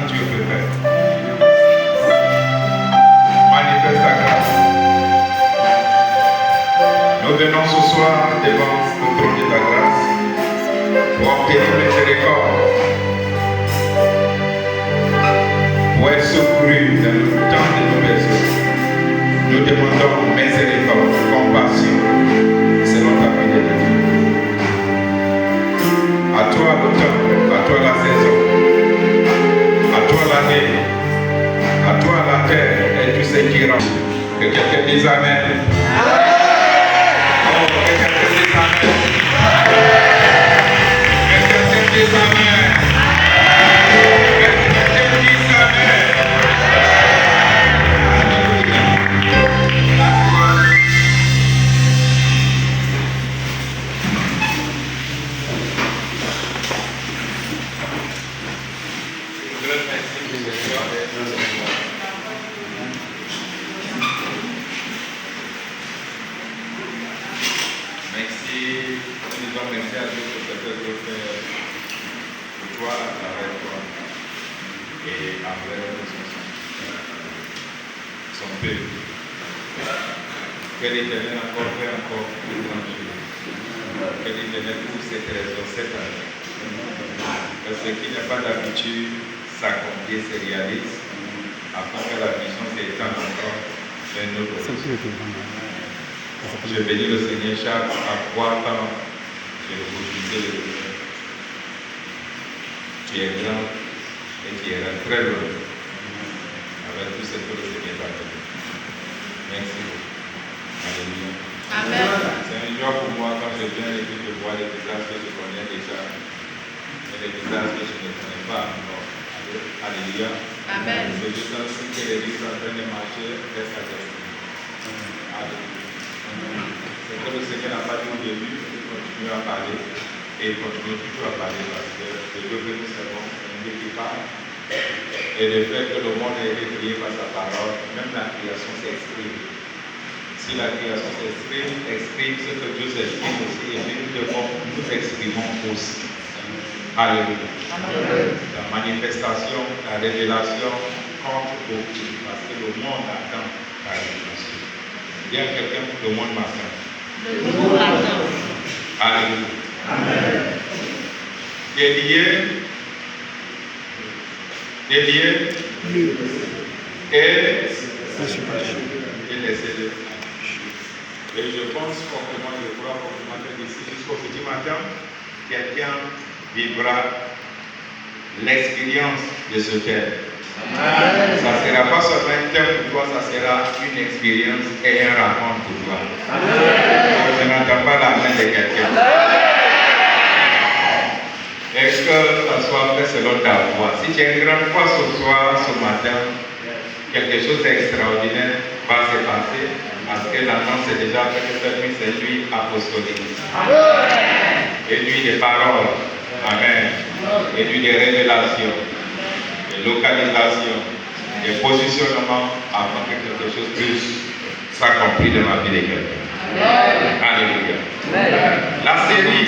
que Dieu peut faire. Manifeste ta grâce. Nous venons ce soir devant le trône de ta grâce pour obtenir miséricorde, pour être secourus dans le temps de nos besoins. Nous demandons miséricorde, compassion, selon ta fidélité. À toi le temps, à toi la saison, à toi l'année, à toi la terre et tout ce qui rentre. Que quelqu'un dise Amen. Oh, que quelqu'un dise Amen. Que quelqu'un dise Amen. Que quelqu'un dise Amen. Que l'Éternel encore fait encore plus grand chose. Que l'Éternel pour cette raison, cette année. Que ce qui n'est pas d'habitude s'accomplit, se réalise, afin que la vision s'étende encore d'un autre. Je bénis le Seigneur chaque à 3 temps. Je le bénis le Seigneur. Tu es grand et tu es très loin avec tout ce que le Seigneur t'a fait. Merci beaucoup. Alléluia. Amen. C'est un jour pour moi quand je viens et que je vois les visages que je connais déjà et les visages que je ne connais pas encore. Alléluia. Amen. C'est juste ainsi que l'Église est en train de marcher vers sa destinée. Alléluia. C'est que le Seigneur n'a pas dit au début, il continue à parler et il continue toujours à parler parce que le Dieu que nous servons, c'est un Dieu qui parle. Et le fait que le monde a été créé par sa parole, même la création s'exprime. Si la création exprime ce que Dieu s'exprime aussi, et nous devons nous exprimons aussi. Alléluia. La manifestation, la révélation compte beaucoup parce que le monde attend la révélation. Il y a quelqu'un pour le monde m'attend. Le monde attend. Alléluia. Amen. Des liens et laissez-le. Et je pense fortement, je crois fortement que d'ici jusqu'au petit matin, quelqu'un vivra l'expérience de ce thème. Ça ne sera pas seulement un thème pour toi, ça sera une expérience et un rencontre pour toi. Je n'entends pas la main de quelqu'un. Est-ce que ça soit fait selon ta voix? Si tu as une grande foi ce soir, ce matin, quelque chose d'extraordinaire va se passer parce que l'annonce est déjà faite que cette nuit, c'est une nuit apostolique. Et nuit des paroles. Amen. Et nuit des révélations, des localisations, des positionnements afin que quelque chose puisse s'accomplir dans la vie de quelqu'un. Alléluia. La série,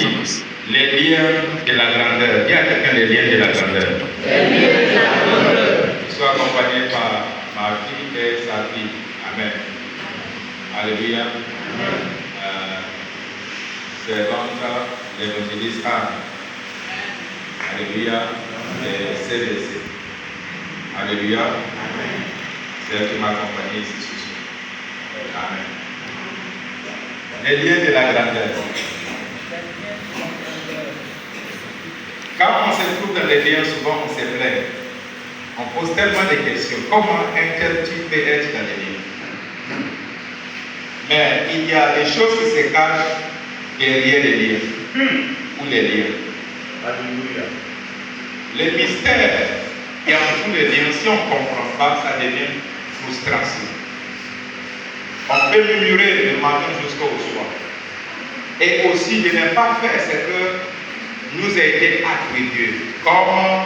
les liens de la grandeur. Il y a quelqu'un des liens de la grandeur. Les liens de la grandeur. Ils sont accompagnés par ma fille et sa fille. Amen. Alléluia. Servante, l'évangéliste Anne. Alléluia. Et CDC. Alléluia. C'est elle qui m'a accompagné ici ce soir. Amen. Les liens de la grandeur. Quand on se trouve dans les liens, souvent on se plaint. On pose tellement de questions. Comment un tel type peut être dans les liens? Mais il y a des choses qui se cachent derrière les liens. Ou les liens. Alléluia. Les mystères qui entourent les liens, si on ne comprend pas, ça devient frustration. On peut murmurer le matin jusqu'au soir. Et aussi de ne pas faire ce que nous a été attribué comme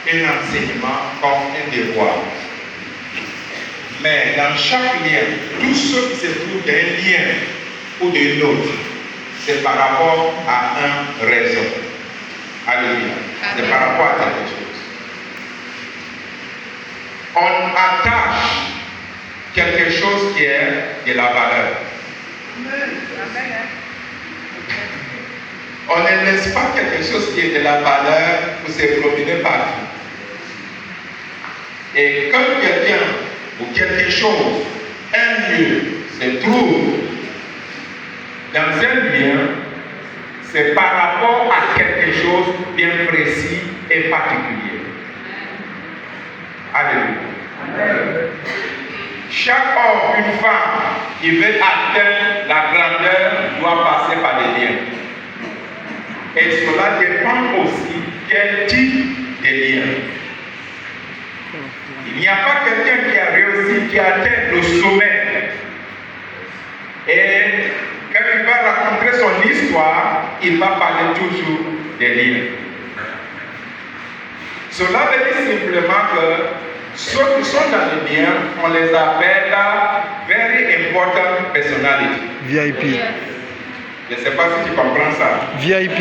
un enseignement, comme un devoir. Mais dans chaque lien, tout ce qui se trouve d'un lien ou d'un autre, c'est par rapport à une raison. Alléluia. C'est par rapport à quelque chose. on attache quelque chose qui est de la valeur. On ne laisse pas quelque chose qui est de la valeur pour se promener partout. Et quand quelqu'un ou quelque chose, un lieu, se trouve dans un bien, c'est par rapport à quelque chose bien précis et particulier. Alléluia. Chaque homme, une femme qui veut atteindre la grandeur doit passer par des liens. Et cela dépend aussi quel type de lien. Il n'y a pas quelqu'un qui a réussi, qui a atteint le sommet. Et quand il va raconter son histoire, il va parler toujours des liens. Cela veut dire simplement que ceux qui sont dans les liens, on les appelle very important personality. VIP. Je ne sais pas si tu comprends ça. VIP.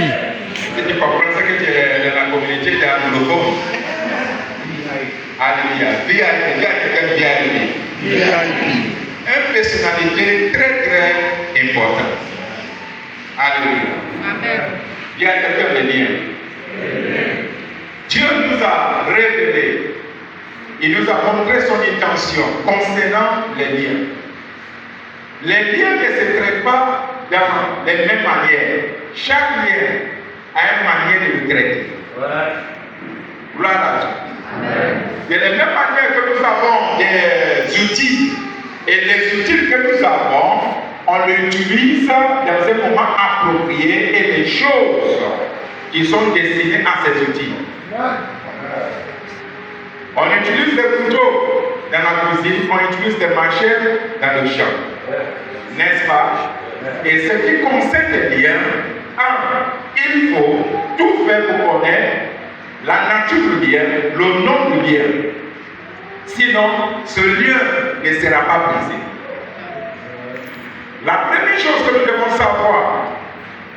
Si tu comprends ça, que tu es dans la communauté d'anglophone. Alléluia. VIP. Une personnalité très très importante. Alléluia. Amen. Il y a quelqu'un de lien. Dieu nous a révélé, il nous a montré son intention concernant les liens. Les liens ne se traitent pas dans les mêmes manières. Chaque lien a une manière de le traiter. Gloire à Dieu. De la même manière que nous avons des outils, et les outils que nous avons, on les utilise dans un moment approprié et les choses qui sont destinées à ces outils. On utilise des couteaux dans la cuisine, on utilise des machettes dans le champ. N'est-ce pas? Et ce qui concerne les liens, il faut tout faire pour connaître la nature du lien, le nom du lien. Sinon, ce lien ne sera pas brisé. La première chose que nous devons savoir,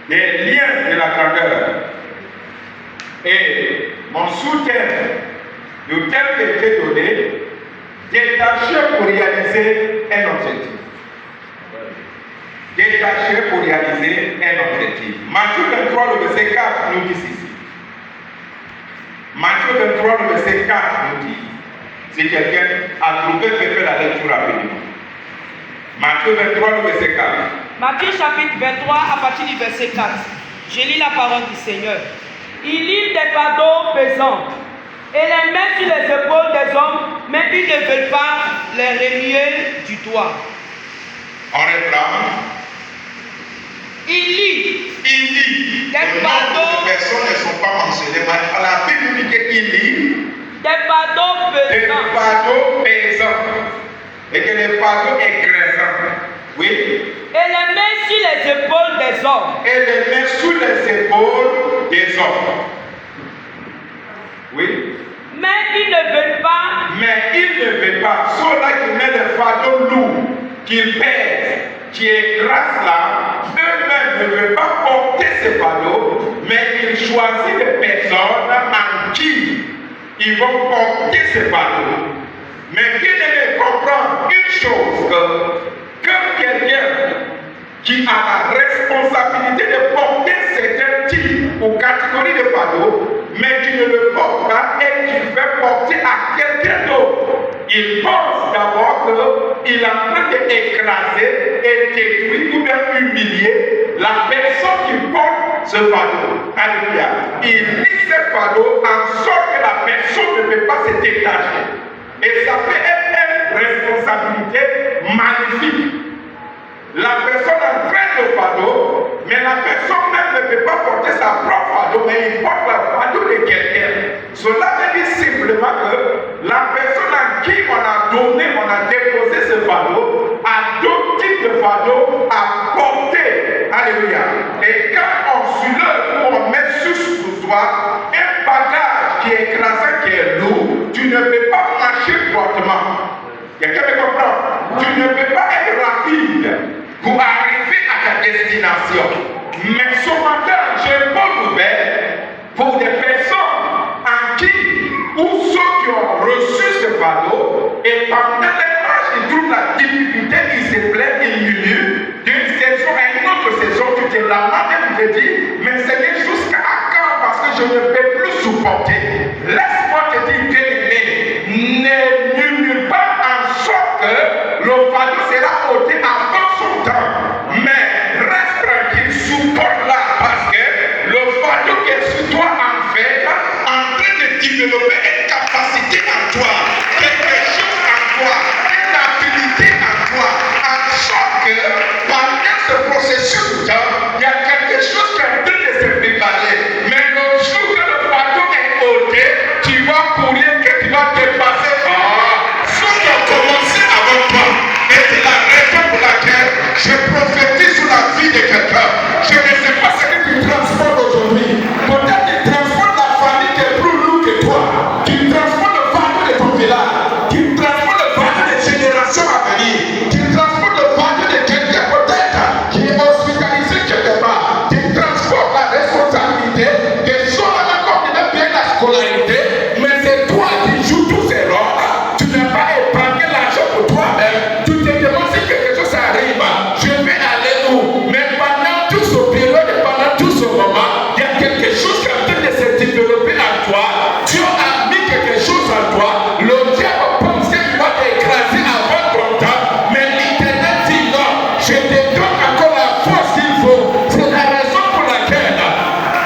les liens de la grandeur. Et mon sous-thème, le thème qui a été donné, détaché pour réaliser un objectif. Détaché pour réaliser un objectif. Matthieu 23, le verset 4 nous dit ceci. Matthieu 23, le verset 4 nous dit, si quelqu'un a trouvé, fait la lecture rapidement. Matthieu 23, le verset 4. Matthieu chapitre 23, à partir du verset 4. Je lis la parole du Seigneur. Il livre des fardeaux pesants et les met sur les épaules des hommes, mais ils ne veulent pas les remuer du doigt. On reprend. Il lit Les fardeaux. Les personnes ne sont pas mentionnées, mais la Bible dit qu'il lit Des fardeaux des pesants. fardeaux pesants et que les fardeaux écrasants. Oui. Et les met sur les épaules des hommes. Et les met sous les épaules des hommes. Oui. Mais ils ne veulent pas. Mais ils ne veulent pas. Ceux-là qui mettent les fardeaux lourds, qui pèsent, qui écrasent là, eux-mêmes ne veulent pas porter ces fardeaux, mais ils choisissent des personnes en qui ils vont porter ces fardeaux. Mais bien aimé, comprendre une chose, que quelqu'un qui a la responsabilité de porter certains types ou catégories de fardeaux, mais qui ne le porte pas et qui fait porter à quelqu'un d'autre, il pense d'abord qu'il est en train d'écraser et détruire ou bien humilier la personne qui porte ce fardeau. Alléluia. Il lit ce fardeau en sorte que la personne ne peut pas se détacher. Et ça peut être une responsabilité magnifique. La personne entraîne le fardeau, mais la personne même ne peut pas porter sa propre fardeau, mais il porte le fardeau de quelqu'un. Cela veut dire simplement que la personne à qui on a donné, on a déposé ce fardeau, a d'autres types de fardeaux à porter. Alléluia. Et quand on soulève ou on met sur soi un bagage qui est écrasant, qui est lourd, tu ne peux pas marcher droitement. Quelqu'un me comprend? Tu ne peux pas être rapide pour arriver à ta destination. Mais ce matin, j'ai une bonne nouvelle pour des personnes en qui, ou ceux qui ont reçu ce fardeau et pendant les marches, ils trouvent la difficulté, ils se plaignent, ils murmurent d'une saison à une autre saison. Tu te lamentes et tu te dis, mais Seigneur, jusqu'à quand? Parce que je ne peux plus supporter. Laisse-moi te dire, bien-aimé, ne murmure pas en sorte que le fardeau sera ôté avant son temps. Mais reste tranquille, supporte-la parce que le fardeau qui est sur toi en fait, en train de développer une capacité en toi, quelque chose en toi, une habilité en toi, en sorte que pendant ce processus de temps, il y a quelque chose qui est en train de se préparer. Mais le jour que le fardeau est ôté, tu vas courir que tu vas dépasser. Ceux qui ont commencé avant toi, et c'est la raison pour laquelle je prophétise sur la vie de quelqu'un. Je ne sais pas ce que tu transportes aujourd'hui. Peut-être tu transportes la famille qui est plus lourde que toi. Tu transportes le fardeau de ton village. Tu transportes le fardeau des générations à venir. Tu transportes le fardeau de quelqu'un peut-être qui est hospitalisé quelque part. Tu transportes la responsabilité de son encore qui n'a bien la scolarité. Mais c'est toi qui joues tous ces rôles. Tu n'as pas épargné l'argent pour toi-même. Tu te demandes si quelque chose arrive. Je vais aller où? Mais pendant tout ce période et pendant tout ce moment, il y a quelque chose qui est en train de se développer en toi. Dieu a mis quelque chose en toi. Le diable pense qu'il va t'écraser avant ton temps. Mais l'Éternel dit non. Je te donne encore la force qu'il faut. C'est la raison pour laquelle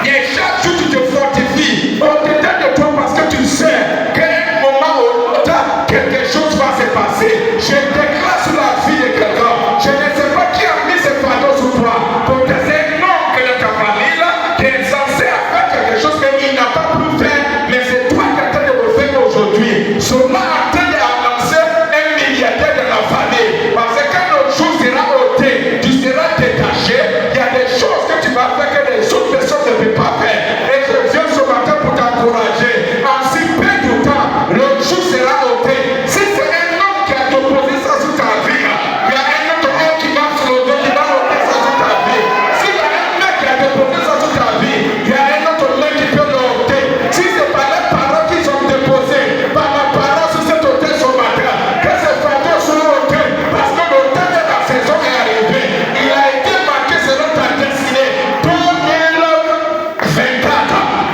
et chaque jour tu te fortifies au-dedans de toi parce que tu sais qu'à un moment ou l'autre, quelque chose va se passer. Je déclare sur la vie de quelqu'un. Je ne sais pas qui a mis ce fardeau sur toi. Peut-être c'est un oncle de ta famille là, qui est censé faire quelque chose qu'il n'a pas pu faire, mais c'est toi qui es en train de le faire aujourd'hui. Seulement en train d'annoncer un milliardaire de la famille. Parce que quand le jour sera ôté, tu seras détaché. Il y a des choses que tu vas faire que les autres personnes ne peuvent pas faire. Et je viens ce matin pour t'encourager. En si peu de temps, le jour sera ôté. Si c'est un homme qui a déposé ça sur ta vie, il y a un autre homme qui va se lever, qui va ôter ça sur ta vie. S'il y a un mec qui a déposé ça sur ta vie, il y a un autre mec qui peut le ôter. Si c'est par les parents qui sont déposés, par la parole sur cet hôtel ce matin, que ces fardeaux soient ôtés. Parce que le temps de la saison est arrivé. Il a été marqué selon ta destinée. 2024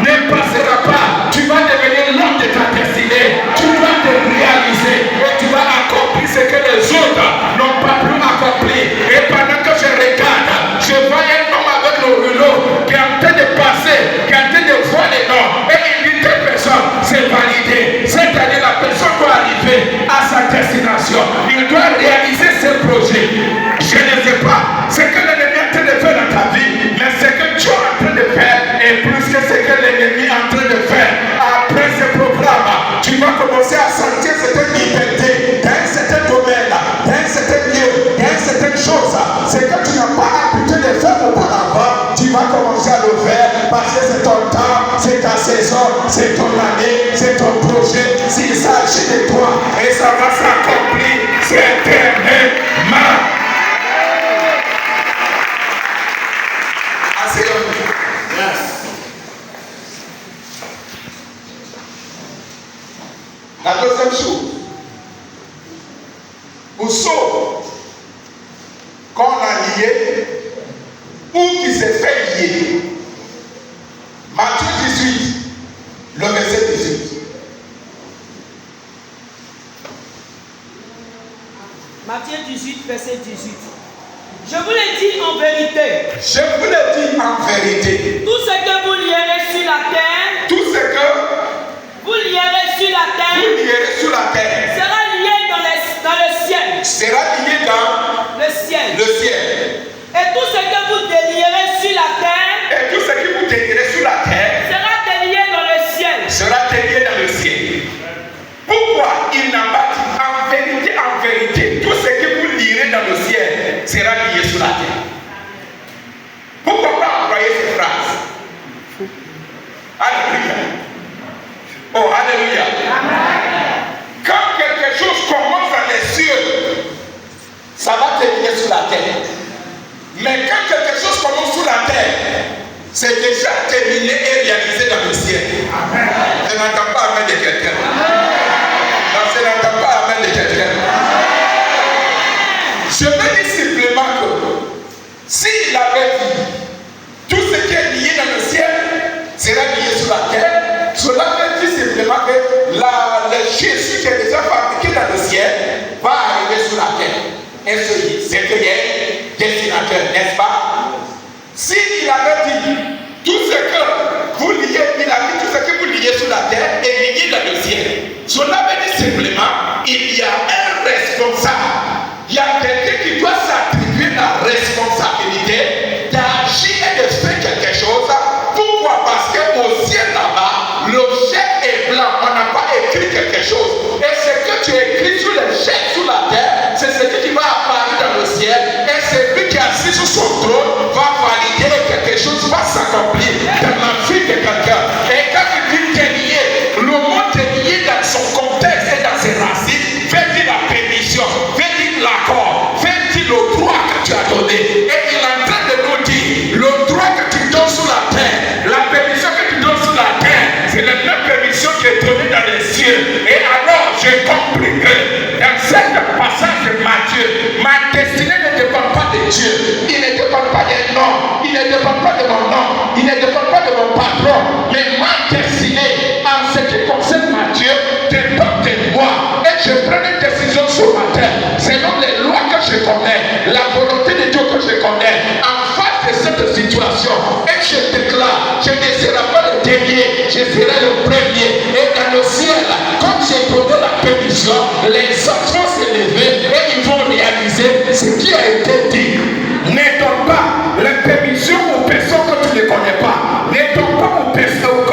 ne passera pas. Tu vas devenir l'homme de ta destinée. Tu vas te réaliser et tu vas accomplir ce que les autres n'ont pas pu accomplir. Et pendant que je regarde, je vois un homme avec le rouleau qui est en train de passer, qui est en train de voir les noms. Et il dit telle personne, c'est validé. C'est-à-dire la personne doit arriver à sa destination. Il doit réaliser ses projets. Je ne sais pas ce que l'ennemi est en train de faire dans ta vie, mais ce que tu es en train de faire est plus que ce que l'ennemi est en train de faire. Après ce programme, tu vas commencer à sentir cette liberté dans un certain domaine, dans un certain lieu, dans une certaine chose. Ce que tu n'as pas l'habitude de faire auparavant, tu vas commencer à le faire parce que c'est ton temps, c'est ta saison, c'est ton année, c'est ton projet. S'il s'agit de toi et ça va s'accomplir certainement. Asseyons-nous. Yes. La deuxième chose, pour ceux qu'on a liés ou qui s'est fait lier. Matthieu 18, le verset 18. Matthieu 18, verset 18. Je vous le dis en vérité. Je vous le dis en vérité. Tout ce que vous lierez sur la terre. Tout ce que vous lierez sur la terre. Vous lierez sur la terre. Sera lié dans le ciel. Sera lié dans le ciel. Le ciel. Et tout ce que vous délierez sur la terre. Et tout ce que vous délierez sur la terre. Sera délié dans le ciel. Sera délié dans le ciel. Pourquoi il n'a pas dit en vérité, tout ce que vous lirez dans le ciel sera lié sur la terre? Pourquoi pas employer cette phrase? Alléluia. Oh, alléluia. Quand quelque chose commence dans les cieux, ça va terminer sur la terre. Mais quand quelque chose commence sur la terre, c'est déjà terminé et réalisé dans le ciel. Amen. Je n'entends pas amen de quelqu'un. s'il avait dit tout ce qui est lié dans le ciel sera lié sur la terre, cela veut dire simplement que le Jésus qui est déjà fabriqué dans le ciel va arriver sur la terre. Et c'est qu'il y a un destinateur, n'est-ce pas? S'il avait dit tout ce que vous liez, il a dit tout ce que vous liez sur la terre est lié dans le ciel. Cela veut dire simplement il y a un responsable. Il y a quelqu'un qui doit s'attribuer la responsabilité d'agir et de faire quelque chose. Pourquoi? Parce qu'au ciel là-bas, le chèque est blanc. On n'a pas écrit quelque chose. Et ce que tu écris sur le chèque sur la terre, c'est ce qui va apparaître dans le ciel. Et celui qui est assis sur son trône va valider que quelque chose va s'accomplir dans la vie de quelqu'un. Et quand il dit qu'il est lié, le monde est lié dans son contexte et dans ses racines. Fais-il la permission, fais-il l'accord, fais-il le droit que tu as donné. Et il est en train de nous dire, le droit que tu donnes sur la terre, la permission que tu donnes sur la terre, c'est la même permission qui est donnée dans les cieux. Et alors, j'ai compris que dans ce passage de Matthieu, ma destinée ne dépend pas de Dieu. Il ne dépend pas des noms, il ne dépend pas de mon nom, il ne dépend pas de mon patron. Mais ma destinée, en ce qui concerne Matthieu, dépend de moi. Et je prends une décision sur ma terre, selon les lois que je connais, la volonté de Dieu que je connais, en face de cette situation. Et je déclare, je ne serai pas le dernier, je serai le premier. Et dans le ciel, comme j'ai donné la permission, les autres vont s'élever et ils vont réaliser ce qui a été dit. Ne donne pas la permission aux personnes que tu ne connais pas. Ne donne pas aux personnes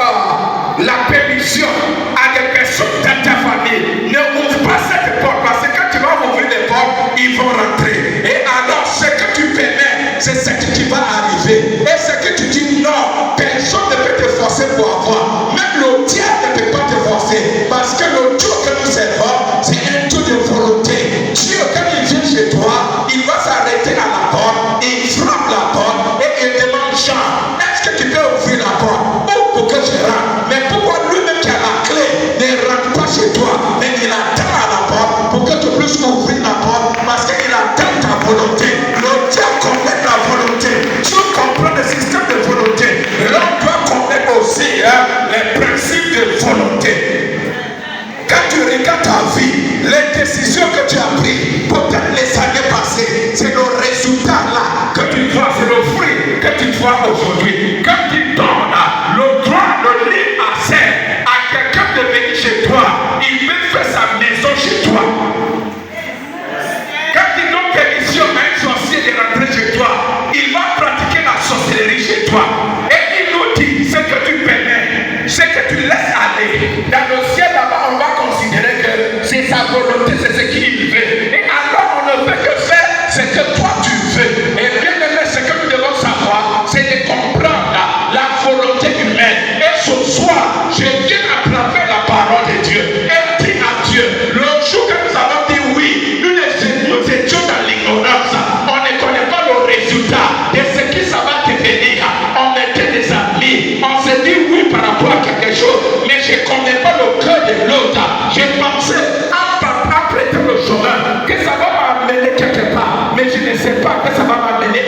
la permission à des personnes dans ta famille. Ne ouvre pas cette porte parce que quand tu vas ouvrir les portes, ils vont rentrer. Et alors, ce que tu permets, c'est ce qui va arriver. Et ce que tu dis non, personne ne peut te forcer pour avoir. Même le diable ne peut pas te forcer. Parce que le Dieu que nous servons, c'est un Dieu de volonté. Dieu, quand il vient chez toi, il va s'arrêter à la porte, il frappe la porte et il demande Jean, est-ce que tu peux ouvrir la porte? Ou pour que je rentre? Mais pourquoi lui-même qui a la clé ne rentre pas chez toi, mais il attend à la porte pour que tu puisses ouvrir la porte parce qu'il attend ta volonté. Le diable connaît la volonté. Dieu comprend le système de volonté. L'homme doit connaître aussi les principes de volonté. Quand tu regardes ta vie, les décisions que tu as prises, peut-être les années passées, c'est le résultat là que tu vois, c'est le fruit que tu vois aujourd'hui. Quand tu donnes le droit de libre accès à quelqu'un de venir chez toi, il veut faire sa maison chez toi. Quand tu donnes permission à un sorcier de rentrer chez toi, il va pratiquer la sorcellerie chez toi. Et il nous dit ce que tu permets, ce que tu laisses aller. Dans le ciel là-bas, on va considérer que c'est sa volonté, c'est ce qu'il veut. Et alors, on ne veut que faire ce que toi tu veux. Et bien aimé, ce que nous devons savoir, c'est de comprendre la volonté humaine. Et ce soir, je viens à travers la parole de Dieu et dis à Dieu, le jour que nous avons dit oui, nous étions dans l'ignorance, on ne connaît pas le résultat de ce qui ça va devenir. On était des amis, on s'est dit oui par rapport à quelque chose, mais je ne connais pas le cœur de l'autre. J'ai pensé après tout le chemin que ça va m'amener quelque part, mais je ne sais pas que ça va m'amener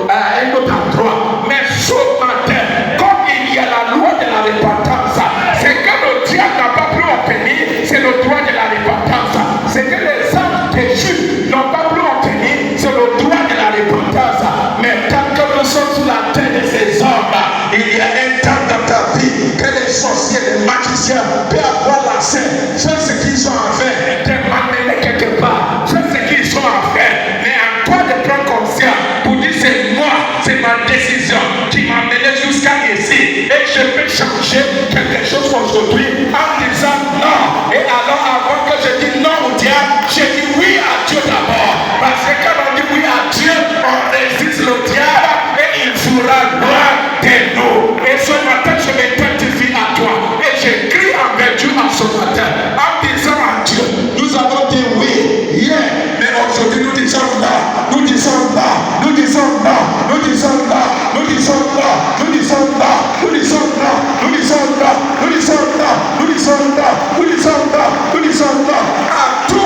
à un autre endroit. Mais ce matin, comme il y a la loi de la repentance, c'est que le diable n'a pas pu obtenir, c'est le droit de la repentance. C'est que les âmes déchus n'ont pas pu obtenir, c'est le droit de la repentance. Mais tant que nous sommes sous la tête de ces hommes, il y a un temps dans ta vie que les sorciers, les magiciens peuvent avoir l'accès, faire ce qu'ils ont à faire, te m'amener quelque part, faire ce qu'ils ont à faire. Mais à toi de prendre conscience pour dire c'est moi, c'est ma décision qui m'a mené jusqu'à ici. Et je peux changer quelque chose aujourd'hui en disant non. Et alors avant que je dise non au diable, je dis oui à Dieu d'abord. Parce que quand on dit oui à Dieu, on résiste le diable et il fera loin de nous. Et ce matin, je m'identifie à toi. Et je crie envers Dieu en ce matin en disant à Dieu, nous avons dit oui, hier, mais aujourd'hui nous disons non, nous disons non, nous disons non, nous disons non, nous disons non, nous disons non, nous disons non, nous disons non, nous disons non, nous disons non, nous disons non, nous disons non, à tout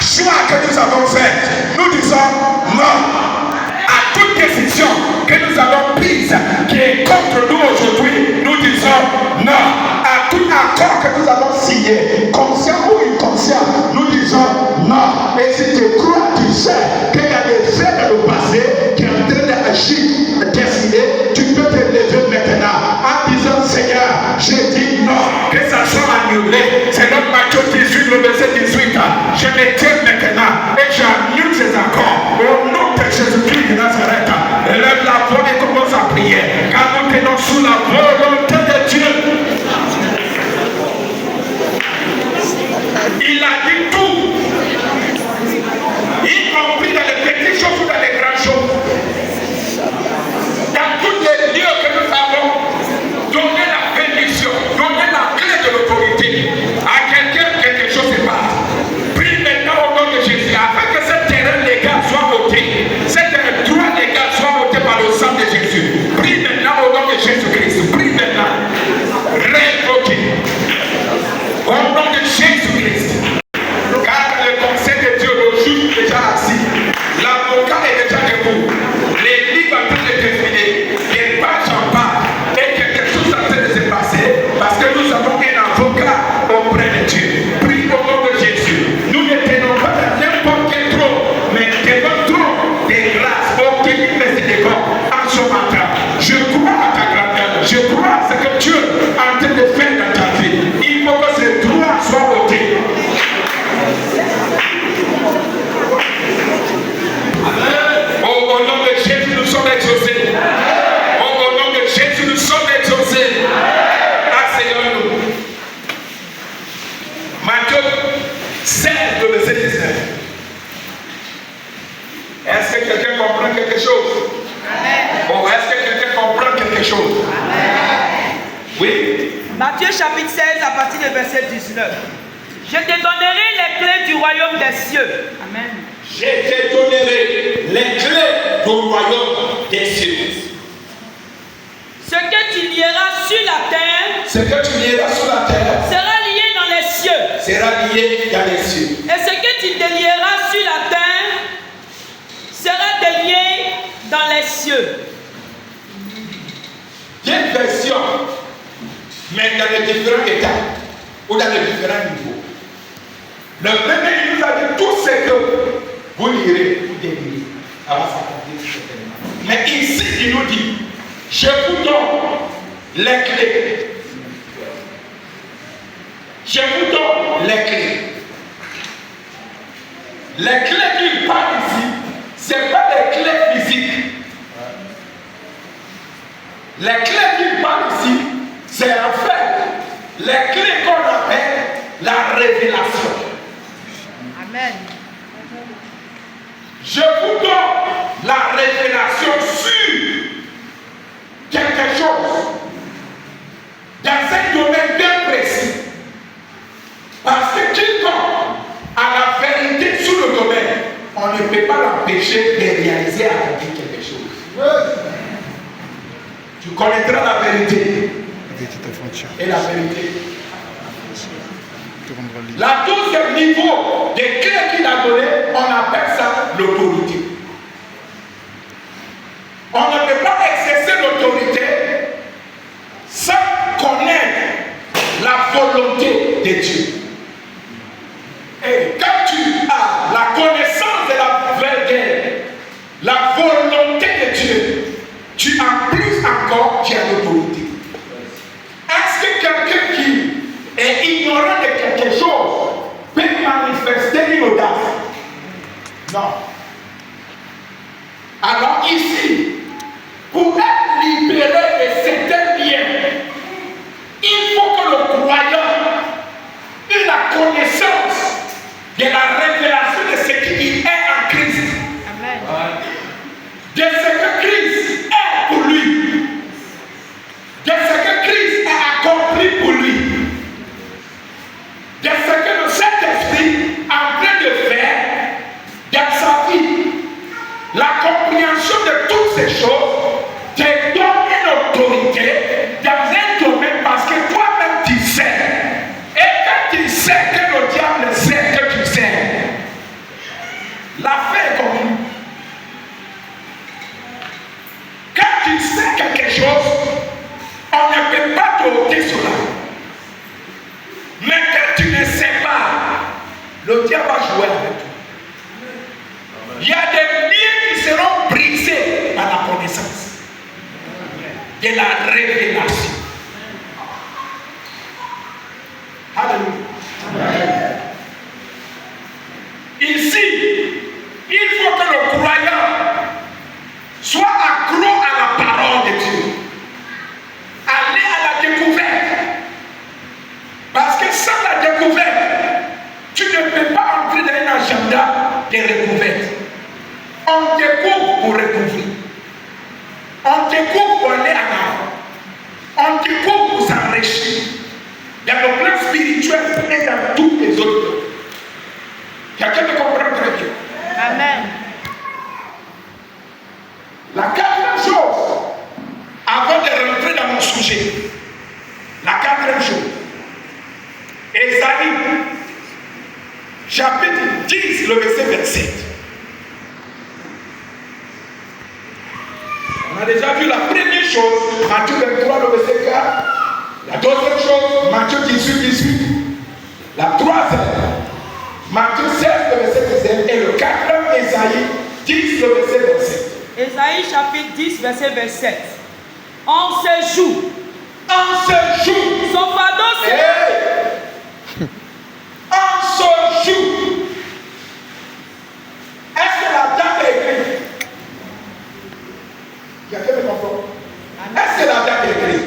choix que nous avons fait, nous disons non, à métier maintenant. Et j'annule ces accords. Au nom de Jésus-Christ de Nazareth. Élève la voix et commence à prier. Car nous tenons sous la volonté de Dieu. Il a dit tout. Y compris dans les petites choses ou dans les grandes choses. Dans tous les lieux que nous avons, donner la bénédiction, donner la clé de l'autorité à quelqu'un, quelque chose se passe. Prie maintenant au nom de Jésus, afin que ce terrain légal soit voté, ce droit légal soit voté par le sang de Jésus. Prie maintenant au nom de Jésus-Christ. Prie maintenant. Révoqué. Au nom de Jésus-Christ. Car le conseil de Dieu, le juge est déjà assis. L'avocat est déjà debout. Les livres sont en train de terminer. Les pages en bas. Et quelque chose est en train de se passer. Parce que nous avons un avocat auprès de Dieu. Prie au nom de Jésus. Nous ne tenons pas dans n'importe quel trône, mais tenons trône des grâces. Obtenir miséricorde en ce matin. Je crois à ta grandeur. Je crois à ce que Dieu est en train de faire dans ta vie. Il faut que ce droit soit voté. Au nom de Jésus, nous sommes exaucés. Au nom de Jésus, nous sommes exaucés. Asseyons-nous. Matthieu 16, le verset 19. Est-ce que quelqu'un comprend quelque chose? Bon, est-ce que quelqu'un comprend quelque chose? Oui. Matthieu chapitre 16 à partir du verset 19. Je te donnerai les clés du royaume des cieux. Amen. Je te donnerai les clés du royaume des cieux. Ce que tu lieras sur la terre, Ce que tu lieras sur la terre sera lié dans les cieux. sera lié dans les cieux. Et ce que tu délieras sur la terre sera délié dans les cieux. Il y a une version, mais dans les différents états ou dans les différents niveaux. Le premier, il nous a dit tout ce que vous lirez, vous délirez. Alors ça compte certainement. Mais ici, il nous dit, je vous donne les clés. Je vous donne les clés. Les clés qu'il parle ici, ce n'est pas des clés physiques. Les clés qu'il parle ici, c'est en fait les clés qu'on appelle la révélation. Amen. Je vous donne la révélation sur quelque chose dans un domaine bien précis. Parce que quiconque a la vérité sur le domaine, on ne peut pas l'empêcher de réaliser à accomplir quelque chose. Tu connaîtras la vérité. Et la vérité. La 12e niveau des clés qu'il a donné, on appelle ça l'autorité. On ne peut pas exercer l'autorité sans connaître la volonté de Dieu. Et quand tu as la connaissance de la vérité, la volonté de Dieu, tu en plus encore, tu as l'autorité. Est-ce que quelqu'un qui est ignorant de quelque chose peut manifester une audace? Non. Alors ici, pour être libéré de certains biens, il faut que le croyant ait la connaissance de la révélation de ce qu'il est en Christ. Amen. De ce que Christ est pour lui. De ce que Christ a accompli pour lui. De ce que le Saint-Esprit est en train de faire dans sa vie. La compréhension de toutes ces choses te donne une autorité dans un domaine parce que toi-même tu sais. Et quand tu sais que le diable sait que tu sais, l'affaire est comme quand tu sais quelque chose, on ne peut pas t'ôter cela. Mais quand tu ne sais pas, le diable va jouer avec toi. Il y a des liens qui seront brisés par la connaissance de la révélation. Alléluia. La quatrième chose, avant de rentrer dans mon sujet, la quatrième chose, Ésaïe, chapitre 10, le verset 27. On a déjà vu la première chose, Matthieu 23, le verset 4. La deuxième chose, Matthieu 18. La troisième, Matthieu 16, le verset 17. Et le quatrième, Ésaïe 10, le verset 27. Ésaïe chapitre 10, verset 27. En ce jour, son fardeau c'est... En ce jour, est-ce que la date est écrite? Il y a quelqu'un qui comprend? Est-ce que la date est écrite?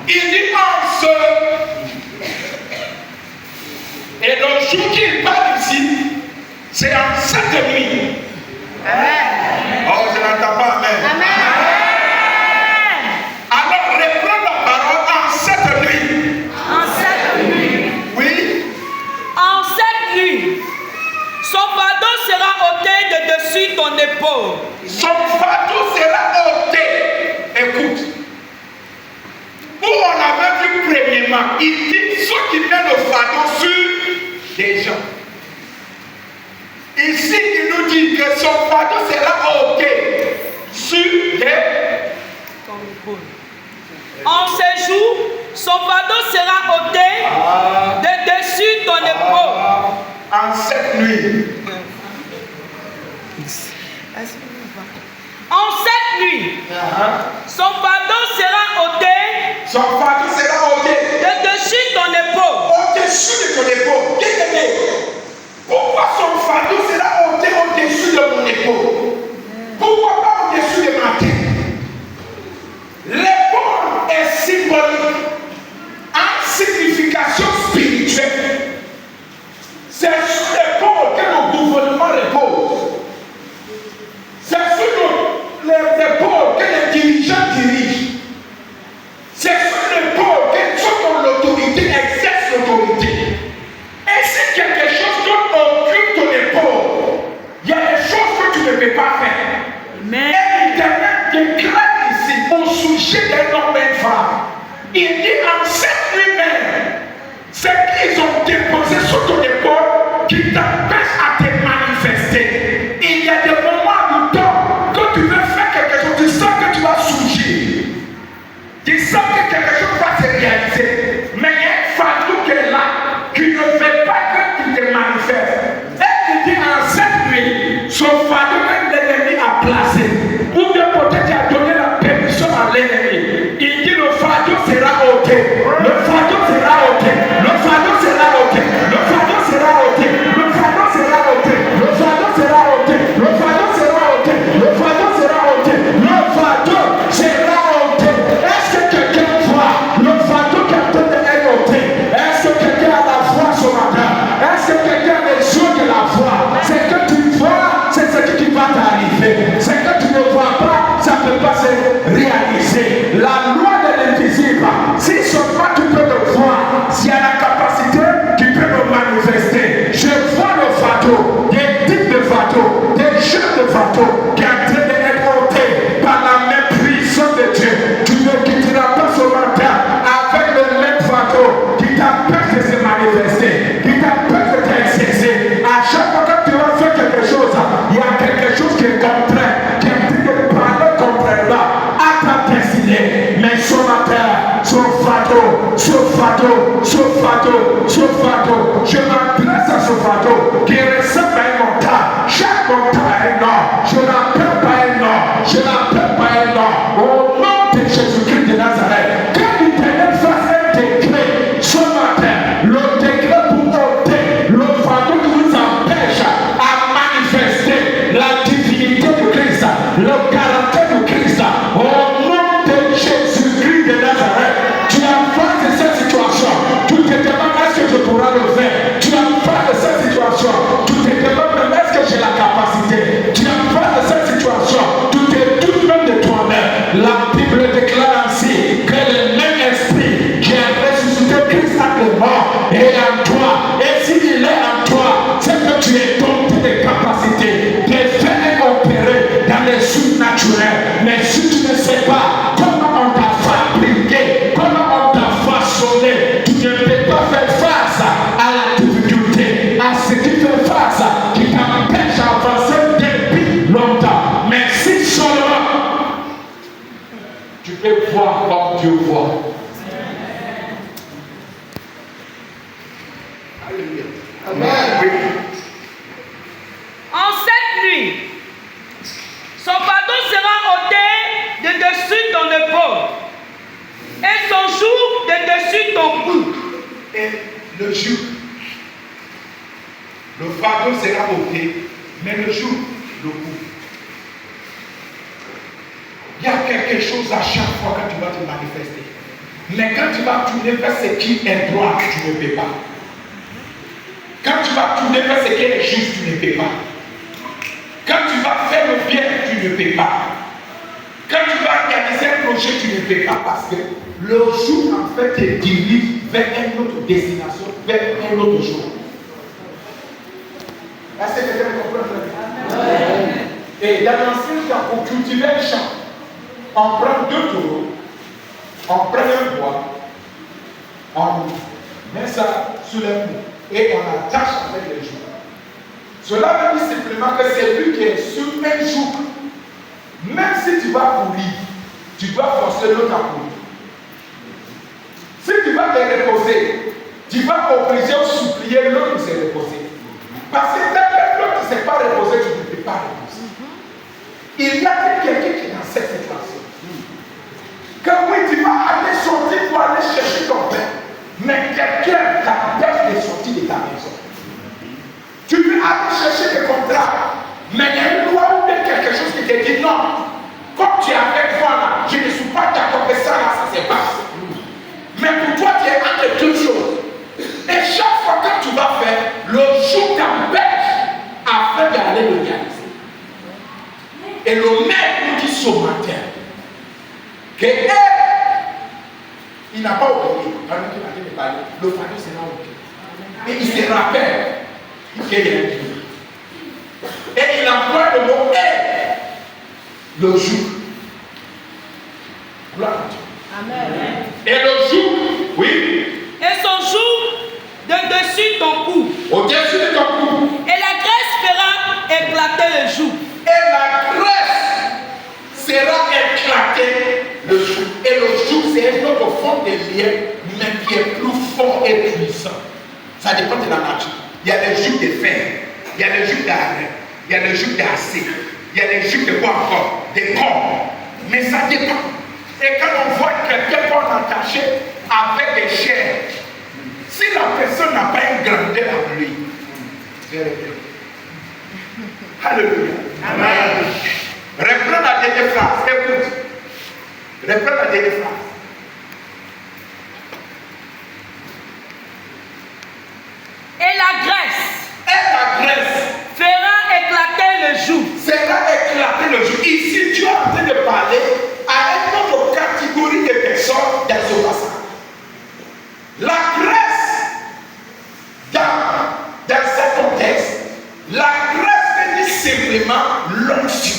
Il dit en ce. Et le jour qu'il parle ici, c'est en cette nuit. Amen. Oh, je n'entends pas amen. Alors, reprends la parole en cette nuit. En cette nuit, Oui. en cette nuit, son fardeau sera ôté de dessus ton épaule. Son fardeau sera ôté. Écoute. Où on avait vu premièrement, il dit ceux qui mettent le fardeau sur des gens. Ici, il nous dit que son fardeau sera ôté sur des... Ton épaule. En ce jour, son fardeau sera ôté de dessus ton épaule. En cette nuit. En cette nuit, son fardeau sera ôté Son fardeau sera ôté de dessus ton épaule. au-dessus de ton épaule. Bien-aimé, pourquoi son fardeau sera ôté au-dessus de mon épaule? Pourquoi pas au-dessus de ma tête? L'épaule est symbolique en signification spirituelle. C'est sur l'épaule que le gouvernement repose. C'est sur les épaules que les dirigeants dirigent. C'est sur l'épaule que ceux qui ont l'autorité exercent l'autorité. Et si quelque chose d'autre occupe ton épaule, il y a des choses que tu ne peux pas faire. Amen. Et l'Éternel déclare ici au sujet d'un homme et d'une femme. Il dit en cette nuit même, c'est qu'ils ont déposé sur ton épaule qui t'empêche à te manifester. Il y a des moments du temps que tu veux faire quelque chose, tu sens que tu vas surgir. Tu sens que quelque chose va se réaliser. Mais il y a un fardeau qui est là, qui ne veut pas que tu te manifestes. Et il dit en cette nuit, son fardeau que l'ennemi a placé, ou bien peut-être il a donné la permission à l'ennemi. Il dit le fardeau sera ôté. Le fardeau sera ôté. Le fardeau sera ôté. Le fardeau sera ôté. Le fardeau sera ôté. Le fardeau sera ôté. Le fardeau sera ôté. Le fardeau sera ôté. Le fardeau sera ôté. Est-ce que quelqu'un voit le fardeau qui est en train d'être ôté? Est-ce que quelqu'un a la foi ce matin? Est-ce que quelqu'un a les yeux de la foi? C'est que tu vois, c'est ce qui va t'arriver. C'est que tu ne vois pas, ça ne peut pas se réaliser. La loi de l'invisible, si seulement tu peux le voir, s'il y a la capacité, tu peux le manifester. Je vois le fardeau, des types de fardeau, des jeux de fardeau qui est en train d'être ôté par la main puissante de Dieu. Tu ne quitteras pas ce matin avec le même fardeau qui t'empêche de se manifester, qui t'empêche de t'exercer. À chaque fois que tu vas faire quelque chose, il y a quelque chose qui est contraire, qui est en train de parler contrairement à ta destinée. Mais ce matin, ce fardeau, je m'adresse à ce fardeau qui ressemble à une montagne. Chaque montagne a un nom. Je n'appelle pas un nom. Au nom de Jésus-Christ de Nazareth, que l'Éternel fasse un décret ce matin, le décret pour ôter le fardeau qui nous empêche à manifester la divinité de Christ, le caractère de Christ. Au nom de Jésus-Christ de Nazareth, tu es en face de cette situation. Tu te demandes est-ce que je pourrai le faire. Tu es en face de cette situation. Tu te demandes même est-ce que j'ai la capacité. Tu es en face de cette situation. Tu te doutes même de toi-même. La Mais si tu ne sais pas comment on t'a fabriqué, comment on t'a façonné, tu ne peux pas faire face à la difficulté, à ce qui fait face, qui t'empêche d'avancer depuis longtemps. Mais si seulement tu peux voir comme Dieu voit. Alléluia. Amen. En cette nuit, son fardeau sera ôté de dessus ton épaule et son joug de dessus ton cou. Et le joug, le fardeau sera ôté, mais le joug, le cou. Il y a quelque chose à chaque fois quand tu vas te manifester. Mais quand tu vas tourner vers ce qui est droit, tu ne peux pas. Quand tu vas tourner vers ce qui est juste, tu ne peux pas. Quand tu vas faire le bien, tu ne peux pas. Quand tu vas réaliser un projet, tu ne peux pas parce que le jour en fait te dirige vers une autre destination, vers un autre jour. Est-ce que quelqu'un comprend très bien? Et dans l'ancien temps, pour cultiver un champ, on prend 2 taureaux, on prend un bois, on met ça sur les mous et on attache avec les joues. Cela veut dire simplement que c'est lui qui est sur un joug. Même si tu vas courir, tu dois forcer l'autre à courir. Si tu vas te reposer, tu vas obliger ou supplier l'autre de se reposer. Parce que tant que l'autre ne s'est pas reposé, tu ne peux pas reposer. Il y a quelqu'un qui est dans cette situation. Quand oui, tu vas aller sortir pour aller chercher ton pain, mais quelqu'un t'empêche de sortir de ta maison. Tu peux aller chercher des contrats, mais il y a une loi ou bien quelque chose qui te dit non. Comme tu es avec moi là, je ne suis pas d'accord que ça là, ça se passe. Mais pour toi, tu es entre 2 choses. Et chaque fois que tu vas faire, le jour t'empêche afin d'aller le réaliser. Et le maître nous dit ce matin que il n'a pas oublié. Quand il a dit de parler, le fardeau sera oublié. Et il se rappelle qu'il y a un Dieu. Et il emploie le mot le jour. Gloire à Dieu. Amen. Et le jour, oui. Et son joug de dessus ton cou. Au-dessus de ton cou. Et la graisse fera éclater le joug. Et la graisse sera éclatée le joug. Et le joug, c'est une autre forme de lien, mais qui est plus fort et puissant. Ça dépend de la nature. Il y a des jougs de fer, il y a des jougs d'arrêt, il y a des jougs d'acier, il y a des jougs de quoi encore, des corps. Mais ça dépend. Et quand on voit quelqu'un qu'on a attaché avec des chairs, si la personne n'a pas une grandeur en lui, alléluia. Amen. Reprends la dernière phrase. Écoute. Reprends la dernière phrase. Et la graisse fera éclater le joug. Sera éclater le joug. Ici, tu es en train de parler à une autre catégorie de personnes dans ce passage. La graisse, dans ce contexte, la graisse veut dire simplement l'onction.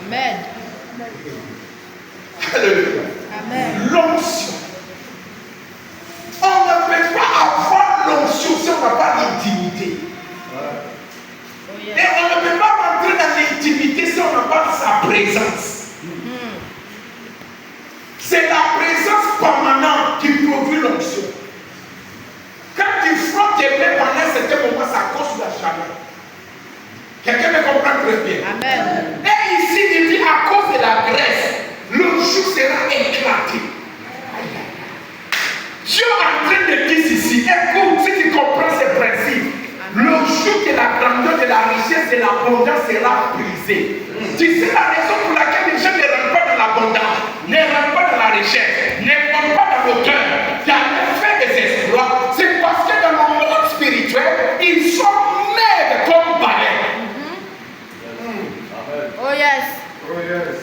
Amen. Alléluia. Amen. L'onction. On ne peut pas avoir l'onction si on n'a pas l'intimité. Et on ne peut pas rentrer dans l'intimité si on n'a pas sa présence. C'est la présence permanente qui produit l'onction. Quand tu frottes tes mains pendant un certain moment, ça cause la chaleur. Quelqu'un me comprend très bien. Amen. Et ici, il dit à cause de la graisse, le joug sera éclaté. Dieu est en train de dire ici, écoute, si tu comprends ces principes, le joug de la grandeur, de la richesse, de l'abondance sera brisé. Tu sais la raison pour laquelle les gens ne rentrent pas dans l'abondance, ne rentrent pas dans la richesse, ne rentrent pas dans le cœur, d'aller faire des exploits, c'est parce que dans le monde spirituel, ils sont maigres comme balais. Oh yes. Oh yes.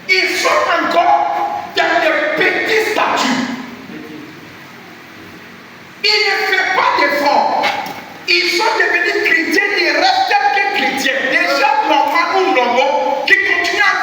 Ils sont encore dans des petits statuts. Ils ne font pas d'efforts. Ils sont devenus chrétiens, ils restent que chrétiens. Des gens normaux ou normaux qui continuent à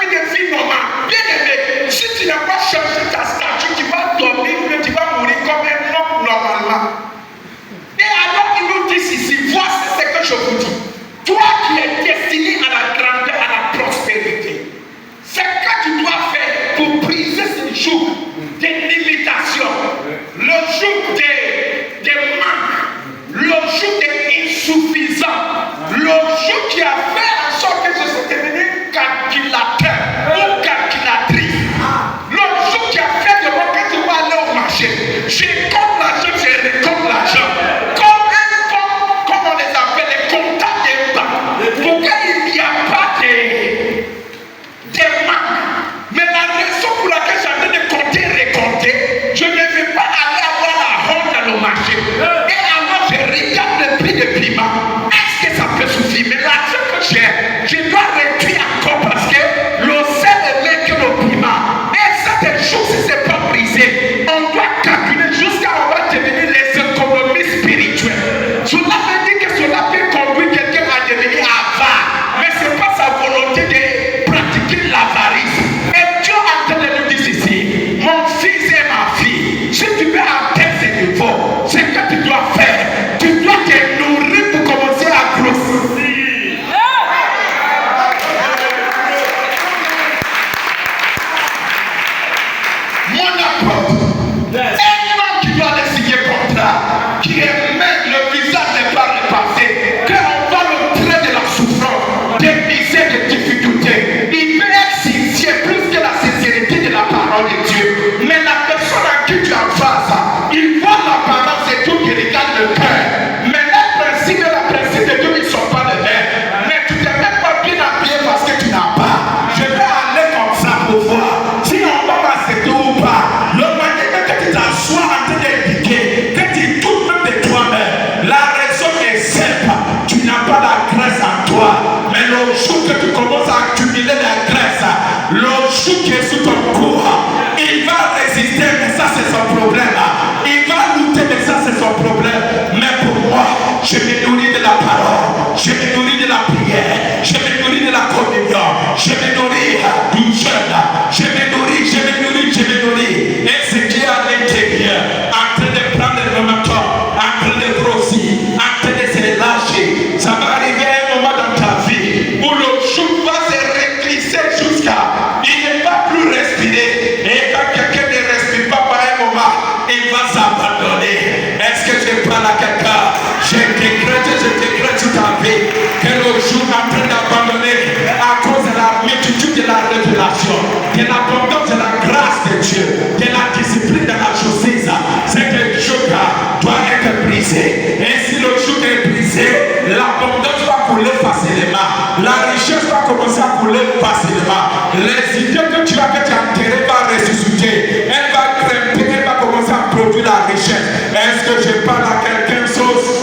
mon apôtre, un homme qui doit les signer contrat, qui est même le visage n'est pas repassé, quand on va le trait de la souffrance, des misères, des difficultés, il peut être sincère plus que la sincérité de la parole de Dieu. Mais la personne à qui tu as face, il voit l'apparence et tout, il regarde le cœur. Mais le principe et la principe de Dieu, ils ne sont pas les mêmes. Mais tu ne t'es même pas bien habillé parce que tu n'as pas. Je vais aller comme ça pour voir. Sinon, on va passer tout ou pas. Le matin que tu t'assois en train d'éduquer, que tu doutes même de toi-même, la raison est simple. Tu n'as pas la grâce en toi. Mais le jour que tu commences à accumuler la grâce, le jour qui est sous ton cou, il va résister, mais ça c'est son problème. Il va lutter, mais ça c'est son problème. Mais pour moi, je me nourris de la parole, je me nourris de la prière, je me nourris de la communion, je me nourris du jeûne, je me nourris. Et ce qui est à l'intérieur, en train de prendre le momentum, en train de grossir, en train de se lâcher, ça va arriver un moment dans ta vie où le chou va se rétrisser jusqu'à, il ne va plus respirer. Et quand quelqu'un ne respire pas par un moment, il va s'abandonner. Est-ce que je parle à quelqu'un? Je décrète sur ta vie que le jour est en train d'abandonner à cause de la multitude de la révélation, de l'abondance de la grâce de Dieu, de la discipline de la justice. C'est que le jour doit être brisé. Et si le jour est brisé, l'abondance va couler facilement. La richesse va commencer à couler facilement. Les idées que tu as enterrées va ressusciter. Elle va grimper, elle va commencer à produire la richesse. Est-ce que je parle à quelqu'un chose?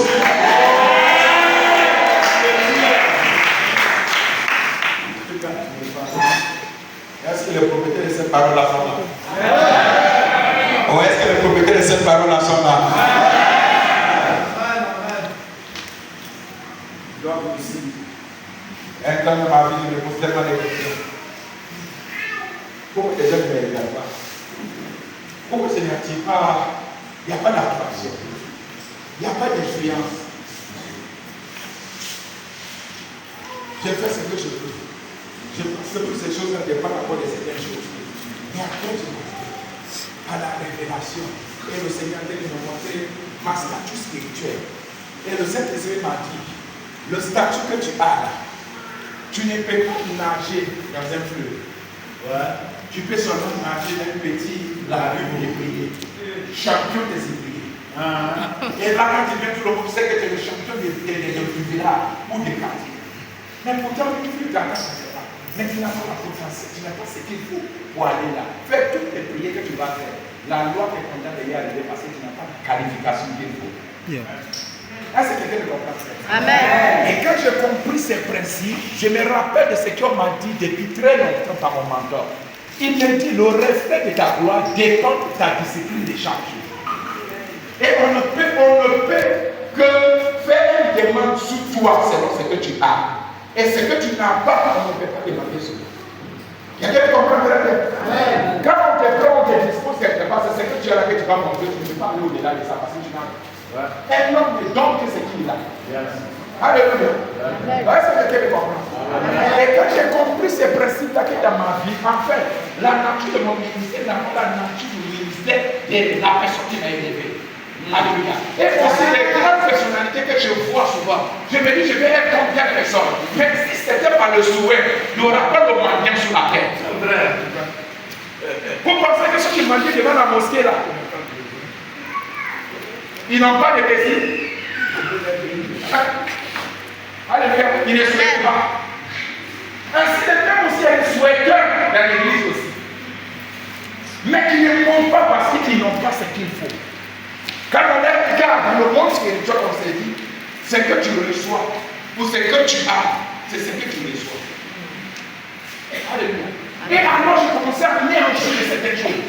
Est-ce que le propriétaire de cette parole-là sont là? Ou est-ce que le propriétaire de cette parole-là sont là? Donc ici, un temps de ma vie, je me pose tellement de questions. Pourquoi les gens ne me regardent pas? Pourquoi ce n'est pas? Il n'y a pas d'attraction. Il n'y a pas d'influence. Je fais ce que je veux. Je pense que toutes ces choses-là dépendent encore de certaines choses. Mais après, à la révélation, et le Seigneur vient de me montrer ma statue spirituelle. Et le Saint-Esprit m'a dit, le statut que tu as là, tu ne peux pas nager dans un fleuve. Ouais. Tu peux seulement nager dans un petit lac de prier. Champion des ébriers. Et là, quand tu viens, tout le monde sait que tu es le champion du village ou des quartiers. Mais pourtant, tu ne pas. Mais tu n'as pas la potentiel, tu n'as pas ce qu'il faut pour aller là. Fais toutes les prières que tu vas faire. La loi te condamne de y arriver parce que tu n'as pas la qualification qu'il faut. Est-ce que quelqu'un comprend ça? Amen. Et quand j'ai compris ces principes, je me rappelle de ce qu'on m'a dit depuis très longtemps par mon mentor. Il me dit le respect de ta gloire dépend de ta discipline de chaque jour. Et on ne peut que faire une demande sur toi selon ce que tu as. Et ce que tu n'as pas, on ne peut pas demander sur toi. Quelqu'un comprend très bien? Amen. Quand on te prend, on te dispose quelque part, c'est ce que tu as là que tu vas montrer, tu ne peux pas aller au-delà de ça parce que tu n'as pas. Un homme ne donne que ce qu'il a. Alléluia. Est-ce que quelqu'un comprend? Et quand j'ai compris ces principes-là qui dans ma vie, en fait, la nature de mon ministère n'est pas la nature du ministère de la personne qui m'a élevé. Alléluia. Et aussi les grandes personnalités que je vois souvent, je me dis, je vais être comme telle personne. Mais si c'était pas le souhait, il n'y aura pas de mendiant sur la terre. Vous pensez que ceux qui mendient devant la mosquée là, ils n'ont pas de désir. Alléluia. Ils ne souhaitent pas. Ainsi de même aussi, il y a des souhaiteurs dans l'église aussi. Mais qui ne montent pas parce qu'ils n'ont pas ce qu'il faut. Quand on regarde dans le monde spirituel, on se dit, ce que tu reçois, ou ce que tu as, c'est ce que tu reçois. Alléluia. Et alors, j'ai commencé à mélanger de certaines choses.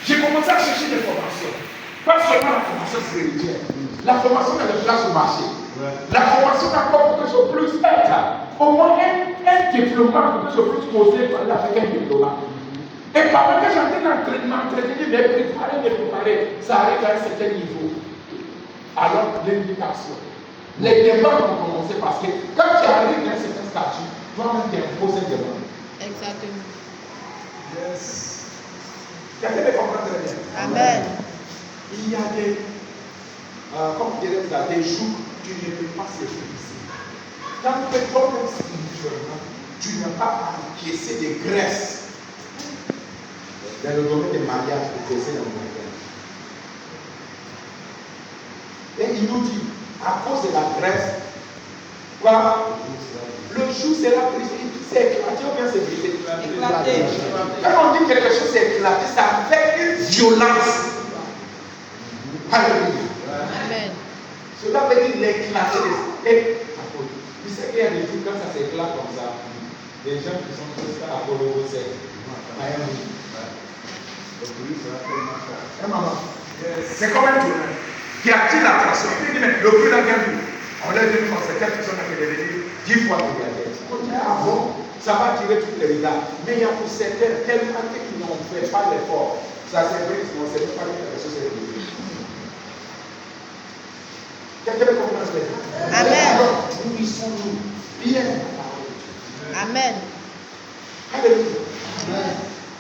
J'ai commencé à chercher des formations. Pas seulement la formation spirituelle. La formation dans le place au marché. La formation encore pour que je puisse être au moins un diplôme pour que je puisse poser avec un diplôme. Et pendant que j'étais en train de m'entretenir, de préparer, ça arrive à un certain niveau. Alors, l'invitation. Les demandes vont commencer parce que quand tu arrives dans un certain statut, toi-même t'imposes une demande. Exactement. Yes. Quelqu'un me comprend? très bien. Amen. Il y a des, comme on dirait ça, des jours tu ne peux pas sécuriser. Tant que toi-même spirituellement, tu n'as pas encaissé de graisse dans le domaine des mariages, de décès dans le mariage. Et il nous dit, à cause de la graisse, quoi? Le jour sera brisé. C'est éclaté ou bien c'est brisé? Éclaté. Quand on dit quelque chose c'est éclaté, ça fait une violence. Alléluia. Amen. Cela veut dire l'éclater. Et tu sais qu'il y a des trucs quand ça s'éclate comme ça. Les gens qui sont juste à Apollo, c'est c'est comme un tournant qui attire l'attention. Il dit, mais le bruit là vient d'où? On l'a vu quand c'est quelque chose qui est devenu 10 fois milliardaire. On dit, ah bon, ça va attirer tous les regards. Mais il y a pour certains tellement qu'ils n'ont fait pas l'effort. Ça s'est brisé, on ne sait pas quelque chose est brisé. Quelqu'un me comprend cela? Amen. Alors, nourrissons-nous bien la parole de Dieu. Amen. Alléluia.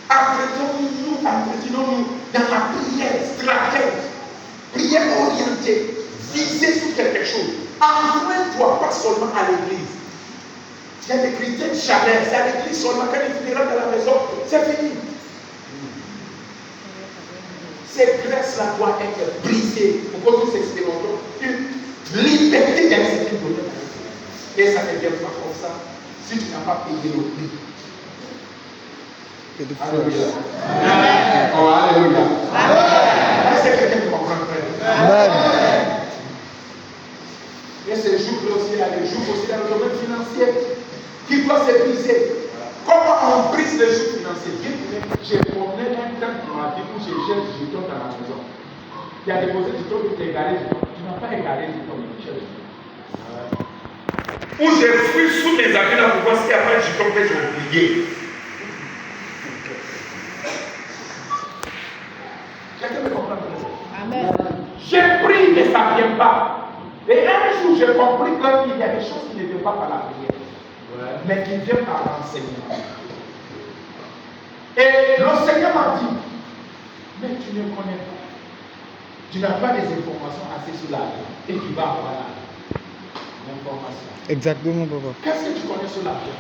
Entretenons-nous dans la prière stratège, prière orientée, visée sur quelque chose. Entraîne-toi pas seulement à l'église. Il y a des chrétiens de chaleur, c'est à l'église seulement. Quand il finira dans la maison, c'est fini. Cette graisse-là doit être brisée pour que nous expérimentons une liberté dans ce qu'il donne. Et ça ne vient pas comme ça si tu n'as pas payé le prix. Alléluia. Amen. Oh, alléluia. Est-ce que quelqu'un me comprend? Amen. Et ces jours-là aussi, il y a des jours aussi dans le domaine financier qui doivent se briser. Comment on brise les jours financiers? J'ai promené un temps dans ma vie où j'ai cherché du jetons dans la maison. Il y a déposé du jetons, tu t'es égaré du jetons. Tu n'as pas égaré du jetons, tu cherches du jetons. Où j'ai fui sous mes habits là pour voir s'il y a pas un jeton que j'ai oublié. Quelqu'un me comprend? Amen. J'ai pris, mais ça ne vient pas. Et un jour, j'ai compris qu'il y a des choses qui ne viennent pas par la prière, mais qui viennent par l'enseignement. Et l'enseignant m'a dit, mais tu ne connais pas. Tu n'as pas des informations assez sur l'argent. Et tu vas avoir l'information. Exactement, papa. Qu'est-ce que tu connais sur l'argent?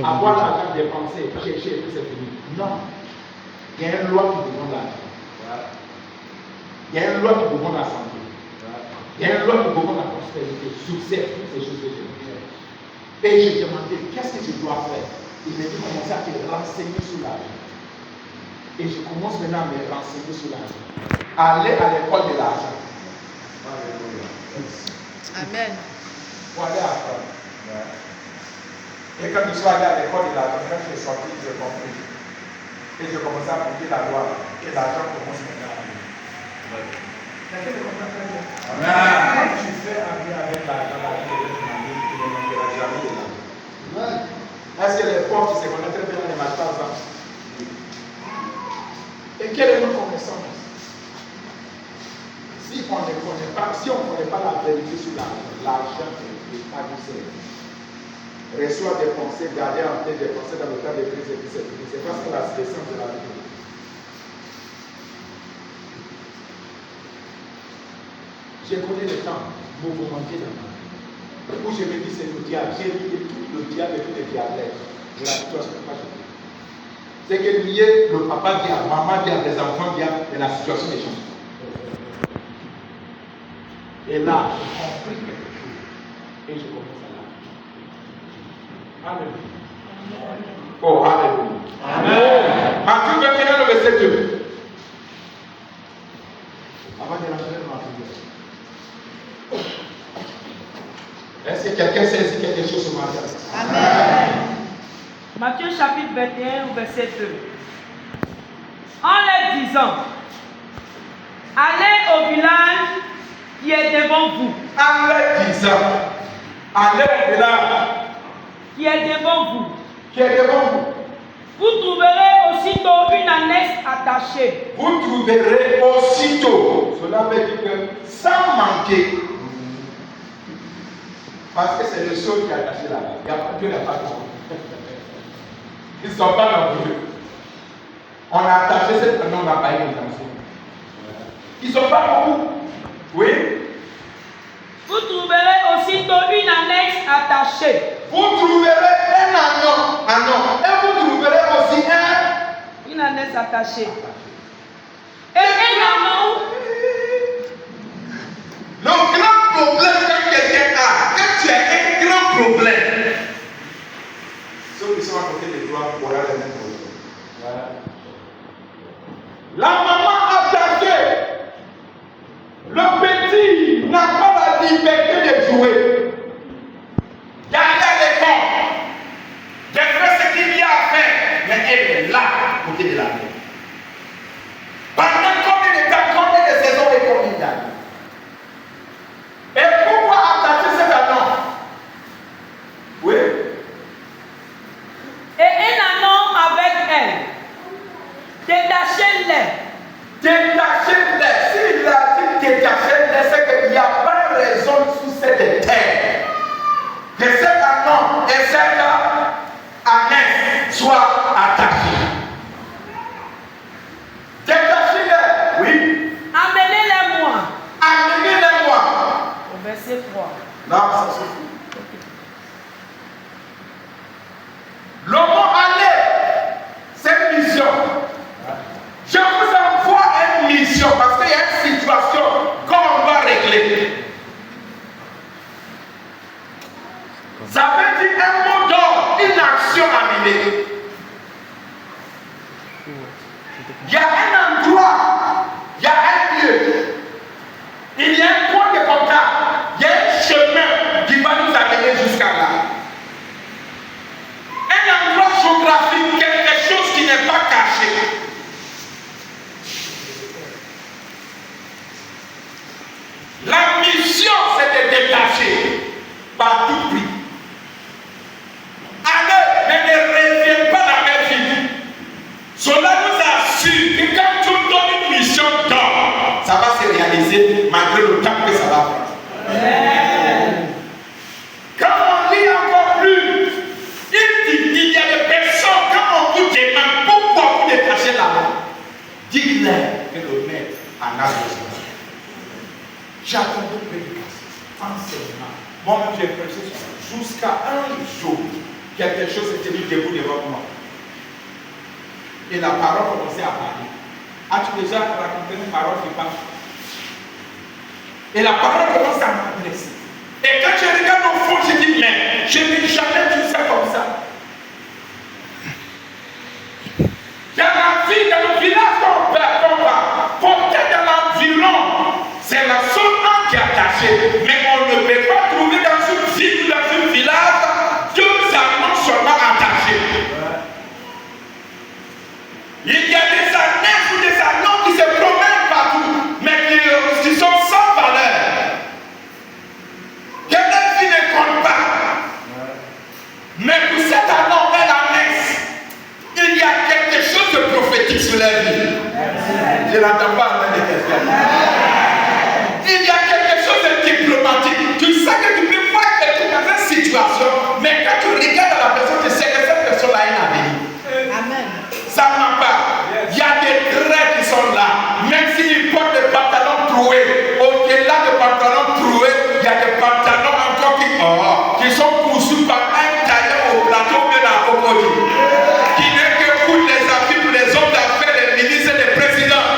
Avoir l'argent dépensé, chercher, et puis c'est fini. Non. Il y a une loi qui demande l'argent. Il y a une loi qui demande la santé. Il y a une loi qui demande la prospérité, succès, toutes ces choses que je dis. Et j'ai demandé, qu'est-ce que je dois faire? Il m'a dit, commencer à te renseigner sur l'argent. Et je commence maintenant à me renseigner sur l'argent. Aller à l'école de l'argent. Amen. Pour aller apprendre. Et quand je suis allé à l'école de l'argent, quand je suis sorti, j'ai compris. Et j'ai commencé à appliquer la loi. Et l'argent commence maintenant à arriver. Quelqu'un me comprend très bien? Quand tu fais un bien avec l'argent, la vie de demander, tu ne manqueras jamais de l'argent. Est-ce que les pauvres qui se connaissent très bien ne marchent pas ensemble? Et quelle est notre connaissance? Si on ne connaît pas, si on ne connaît pas la vérité sur l'argent n'est pas du Seigneur. Reçoit des pensées, garder en tête des pensées dans le cas de crise et puis c'est fini. C'est parce que la sélection de la vie. J'ai connu le temps mouvementé dans ma vie. Où je me dis c'est le diable. J'ai vu tout le diable et tout le diable de la situation que je vis. C'est que lié, le papa diable, maman diable, les enfants diable et la situation des gens. Et là, j'ai compris quelque chose. Et je commence à l'appliquer. Alléluia. Oh, alléluia. Amen. Matthieu 21, le verset 2. Avant de rentrer dans ma prière. Est-ce que quelqu'un sait si quelque chose ce matin? Amen. Matthieu chapitre 21, verset 2. En leur disant, allez au village qui est devant vous. En leur disant, allez au village Qui est devant vous. qui est devant vous. Vous trouverez aussitôt une ânesse attachée. Vous trouverez aussitôt. Cela veut dire que sans manquer. Parce que c'est le sol qui est attaché là-bas. Dieu n'a pas de monde. Ils ne sont pas nombreux. On a attaché attaché, cet homme va payer les garçons. Ils ne sont pas beaucoup. Oui. Vous trouverez aussitôt une annexe attachée. Vous trouverez un anneau, et vous trouverez aussi Une annexe attachée. Et un anneau. Le grand problème que quelqu'un a, quand tu as un grand problème, ceux qui sont à côté de toi auront le même problème. Voilà. La maman attachée, le petit n'a pas la liberté de jouer. D'aller à l'école, de faire ce qu'il y a à faire, mais elle est là à côté de la vie. Pendant combien de temps, combien de saisons et combien d'années? Et pourquoi attacher cet anneau? Oui. Et un anneau avec elle. Détachez-les. Détachez-les. S'il a dit détachez-les, c'est qu'il n'y a pas raison sous cette terre que cet anneau et cette annexe soient attachés. Détachez-les. Oui. Amenez-les-moi. Amenez-les-moi. Au verset 3. Non, ça suffit. Le mot aller, c'est une mission. Je vous envoie une mission parce qu'il y a une situation qu'on doit régler. Ça veut dire un mot d'ordre, une action à mener. Il y a un endroit, il y a un lieu, il y a un point de contact, il y a un chemin qui va nous amener jusqu'à là. Un endroit géographique, quelque chose qui n'est pas caché. La mission, c'est de détacher par tout prix. Allez, mais ne reviens pas dans la vie. Cela nous assure que quand tu donnes une mission d'or, ça va se réaliser malgré le temps que ça va prendre. Quand on lit encore plus, il dit qu'il y a des personnes, quand on vous demande pourquoi vous détachez là-bas, dites-leur que le maître en a besoin. J'attends de prédication, enseignement. Moi-même, j'ai prêché jusqu'à un jour, quelque chose s'était mis debout devant moi. Et la parole commençait à parler. As-tu déjà raconté une parole qui parle? Et la parole commence à m'adresser. Et quand je regarde au fond, je dis, mais je n'ai jamais vu ça comme ça. Dans la vie, dans le village qu'on va porter dans l'environ, c'est la seule âme qui est attachée. Mais on ne peut pas trouver dans une ville ou dans un village deux amants seulement attachés. Il y a des annexes ou des anneaux qui se promènent partout, mais qui sont sans valeur. Que leur vie ne compte pas. Mais pour cet anneau et l'annexe, il y a quelque chose de prophétique sur leur vie. Je n'entends pas en de quelqu'un. Il y a quelque chose de diplomatique. Tu sais que tu peux voir quelqu'un dans une situation, mais quand tu regardes la personne, tu sais que cette personne a un avenir. Amen. Ça ne ment pas. Il y a des traits qui sont là. Même s'ils portent des pantalons troués, au-delà des pantalons troués, il y a des pantalons encore qui sont poursuivis par un tailleur au plateau de la crocodile. Qui n'est que pour les habits, pour les hommes d'affaires, les ministres et les présidents.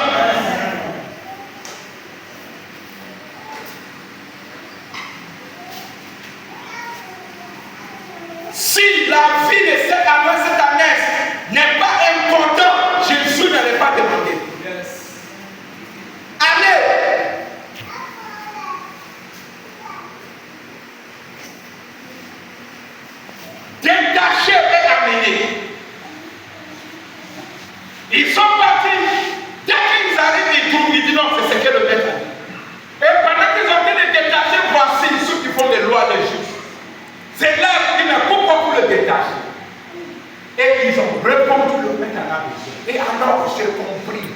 Si la vie de cette annexe n'est pas importante, Jésus n'allait pas demander. Allez! Détacher et amener. Ils sont partis. Dès qu'ils arrivent, ils trouvent, ils disent non, c'est ce que le maître a dit. Et pendant qu'ils ont été détachés, voici ceux qui font des lois des juges. C'est là qu'ils disent, mais pourquoi vous le détachez? Et ils ont répondu, le maître en a besoin. Et alors j'ai compris.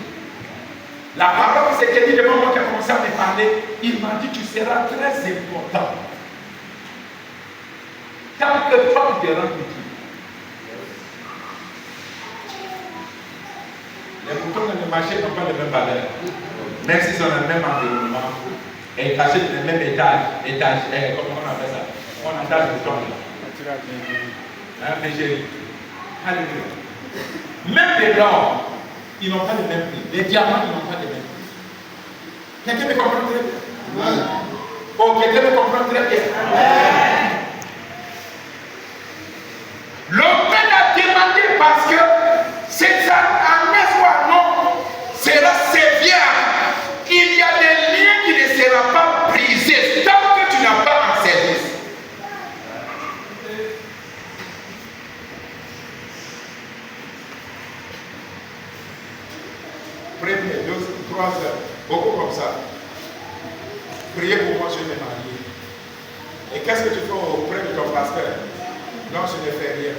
La parole qui s'était dit devant moi, qui a commencé à me parler, il m'a dit, tu seras très important. Tant que toi tu te rends utile. Les moutons dans le marché n'ont pas les mêmes valeurs. Même s'ils sont dans le même environnement, et cachés dans le même comment on appelle ça? On attache le temps là. Hein, mais j'ai. Alléluia. Même les blancs, ils n'ont pas le même prix. Les diamants, ils n'ont pas le même prix. Quelqu'un me comprend très bien? Oh, quelqu'un me comprend très bien? L'homme a demandé parce que César, en est ou non, sera serviable. Il y a des liens qui ne seront pas brisés tant que tu n'as pas en service. Premier, 2, 3 heures, beaucoup comme ça. Priez pour moi, je vais me marier. Et qu'est-ce que tu fais auprès de ton pasteur? Non, je ne fais rien.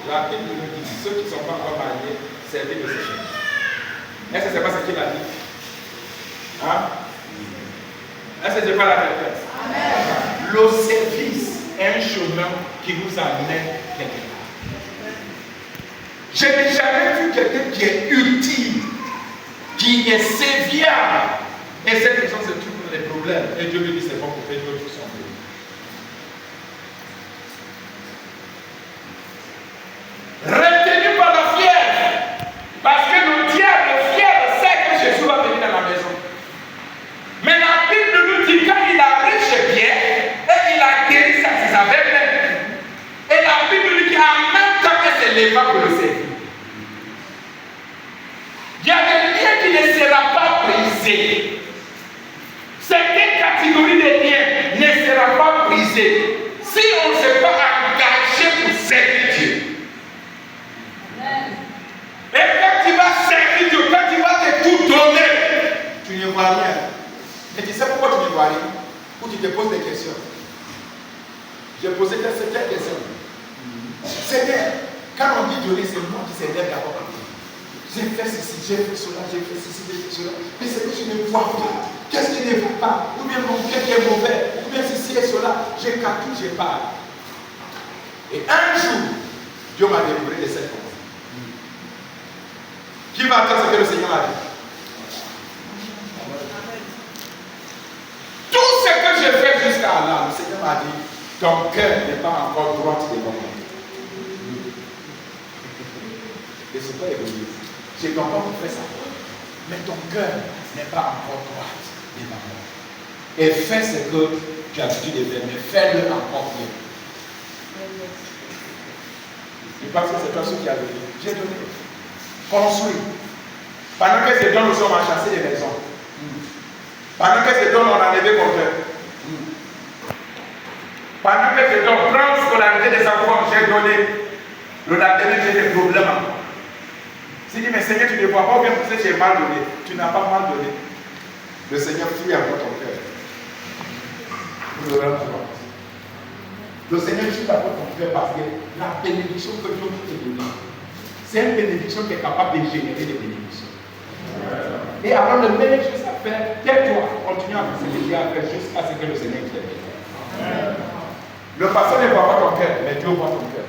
La Bible nous dit, ceux qui ne sont pas encore mariés, servez le Seigneur. Est-ce que ce n'est pas ce qu'il a dit? Hein? Est-ce que ce n'est pas la réponse? Le service est un chemin qui vous amène quelque part. Je n'ai jamais vu quelqu'un qui est utile, qui est serviable. Et cette personne se trouve dans les problèmes. Et Dieu lui dit, c'est bon pour faire Dieu tout son Dieu. Retenu par la fièvre, parce que le diable fièvre sait que Jésus va venir dans la maison. Mais la Bible nous dit quand il arrive chez Pierre et il a guéri ses aveugles. Et la Bible nous dit qu'en même temps elle se leva pour le servir. Il y a des liens qui ne seront pas brisés. Certaines catégories de liens ne seront pas brisées si on ne s'est pas engagé pour servir Dieu. Et quand tu vas servir Dieu, quand tu vas te tout donner, tu ne vois rien. Mais tu sais pourquoi tu ne vois rien? Ou tu te poses des questions. J'ai posé cette question. Seigneur, quand on dit donner, c'est moi qui s'élève d'abord. J'ai fait ceci, j'ai fait cela, j'ai fait ceci, j'ai fait cela. Mais c'est que je ne vois pas. Qu'est-ce qui ne va pas? Ou bien mon cœur qui est mauvais. Ou bien ceci et cela. J'ai capté, j'ai pas. Et un jour, Dieu m'a délivré de cette chose. Qui va attendre ce que le Seigneur a dit? Tout ce que j'ai fait jusqu'à là, le Seigneur m'a dit, ton cœur n'est pas encore droit devant moi. Et c'est pas égoïste. J'ai encore fait ça. Mais ton cœur n'est pas encore droit devant moi. Et fais ce que tu as l'habitude de faire, mais fais-le encore bien. Je pense que c'est toi ce qui a donné. J'ai donné. Construit. Pendant que ces dons nous sommes à chasser les maisons. Pendant que ces dons on a levé compteur. Pendant que ces dons prennent scolarité des enfants, j'ai donné. Le lendemain, j'ai des problèmes encore. Si tu dis, mais Seigneur, tu ne vois pas, ou bien parce que j'ai mal donné. Tu n'as pas mal donné. Le Seigneur fuit encore ton cœur. Le Seigneur fuit encore ton cœur parce que la bénédiction que Dieu te donne, c'est une bénédiction qui est capable de générer des bénédictions. Et alors le meilleur chose à faire, tais-toi, continue à privilégier à faire jusqu'à ce que le Seigneur te donne. Le pasteur ne voit pas ton cœur, mais Dieu voit ton cœur.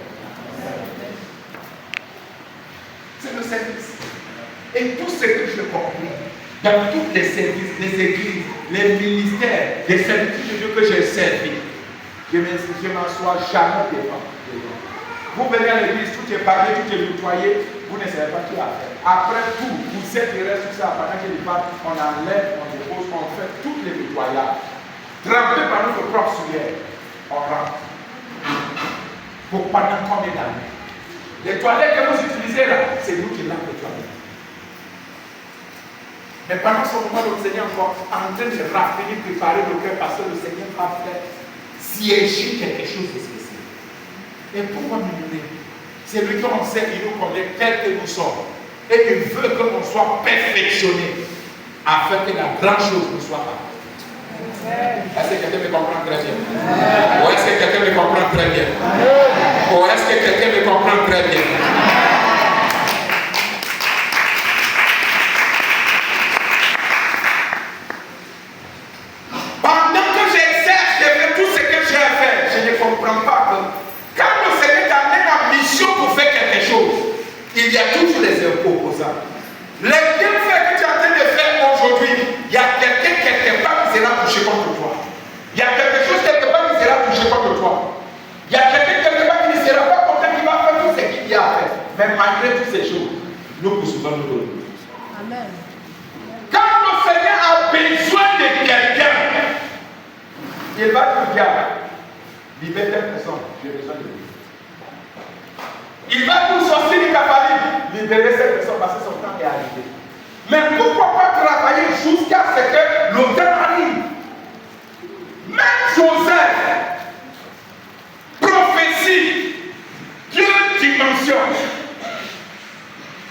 C'est le service. Et tout ce que je compris, dans tous les services, les églises, les ministères, les services de Dieu que j'ai servi, je ne m'assois jamais devant. Vous venez à l'église, tout est parlé, tout est nettoyé, vous ne savez pas qui a fait. Après tout, vous êtes resté sur ça, pendant que les parle, on enlève, on dépose, on fait toutes les nettoyages. Trempés par notre propre soulière, on rentre. Pour pendant combien d'années? Les toilettes que vous utilisez là, c'est nous qui lavons les toilettes. Mais pendant ce moment, le Seigneur est encore en train de rafraîchir, préparer le cœur parce que le Seigneur va faire siéger quelque chose de spécial. Et pourquoi nous donner? C'est lui qu'on sait, il nous connaît tel que nous sommes. Et il veut que l'on soit perfectionné afin que la grande chose ne soit pas. Est-ce que quelqu'un me comprend très bien? Ou est-ce que quelqu'un me comprend très bien? Ou est-ce que quelqu'un me comprend très bien? Pendant que j'exerce, je fais tout ce que j'ai à faire. Je ne comprends pas que quand le Seigneur t'amène en mission pour faire quelque chose, il y a toujours toujours les opposants. Les bienfaits que tu es en train de faire aujourd'hui, il y a quelqu'un quelque part qui sera touché contre toi. Il y a quelque chose quelque part qui sera touché contre toi. Il y a quelqu'un quelque part qui ne sera pas content, qui va faire tout ce qu'il y a à faire. Mais malgré toutes ces choses, nous poursuivons nos rôles. Amen. Quand le Seigneur a besoin de quelqu'un, il va te dire, libère telle personne, j'ai besoin de lui. Il va nous sortir du cavalier, libérer cette personne parce que son temps est arrivé. Mais pourquoi pas travailler jusqu'à ce que le temps arrive? Même Joseph, prophétie, Dieu dimension.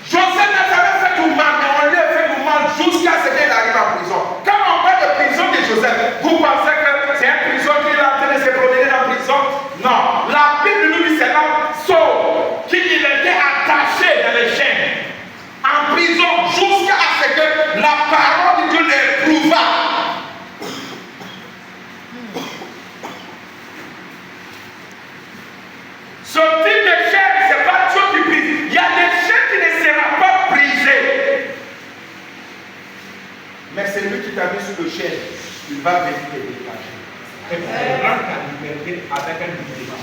Joseph n'a jamais fait tout mal, mais on lui a fait tout mal jusqu'à ce qu'il arrive en prison. Quand on parle de prison de Joseph, vous pensez que c'est une prison qu'il est en train de se promener dans la prison? Non. La Bible nous dit c'est l'homme saut, qu'il était attaché dans les chaînes, en prison, jusqu'à ce que la parole de Dieu l'éprouva. Ce type de chaîne, ce n'est pas Dieu qui brise. Il y a des chaînes qui ne seront pas brisées. Mais c'est lui qui t'a mis sur le chaîne, il va venir te détacher. Et pour rendre ta liberté avec un musulman,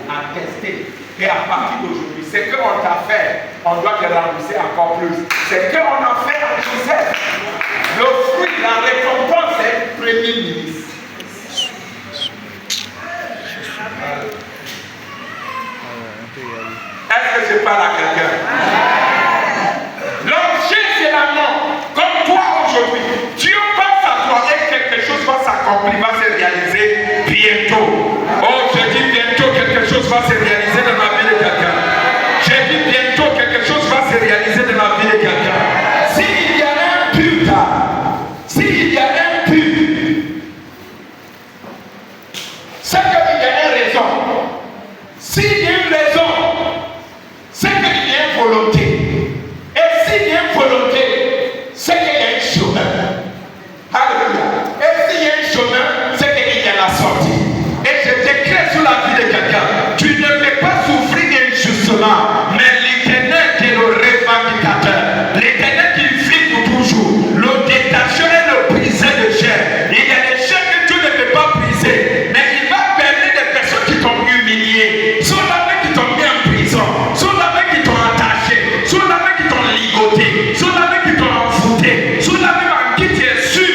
à tester. Et à partir d'aujourd'hui, ce qu'on t'a fait, on doit te rembourser encore plus. Ce qu'on a fait à Joseph, le fruit, la récompense, c'est le premier ministre. Est-ce que je parle à quelqu'un? L'objet, c'est la mort. Comme toi aujourd'hui, Dieu pense à toi et quelque chose va s'accomplir, va se réaliser bientôt. Oh, je dis bientôt, quelque chose va se réaliser dans la vie de quelqu'un. J'ai dit bientôt, quelque chose va se réaliser dans la vie de quelqu'un. S'il y a un but, s'il y a un but, c'est qu'il y a une raison. S'il y a une raison, c'est qu'il y a une volonté. Et s'il y a une volonté, c'est qu'il y a un chemin. Alléluia. Et s'il y a un chemin, c'est qu'il y a la sortie. Et je déclare sur la vie de quelqu'un, tu ne peux pas souffrir injustement, mais l'Éternel qui est le revendicateur, l'Éternel qui vit pour toujours, le détacheur et le briseur de chair. Il y a des chaînes que Dieu ne peut pas briser, mais il va permettre des personnes qui t'ont humilié, ceux qui t'ont mis en prison, ceux qui t'ont attaché, ceux qui t'ont ligoté, ceux qui t'ont envoûté, ceux en qui tu es sûr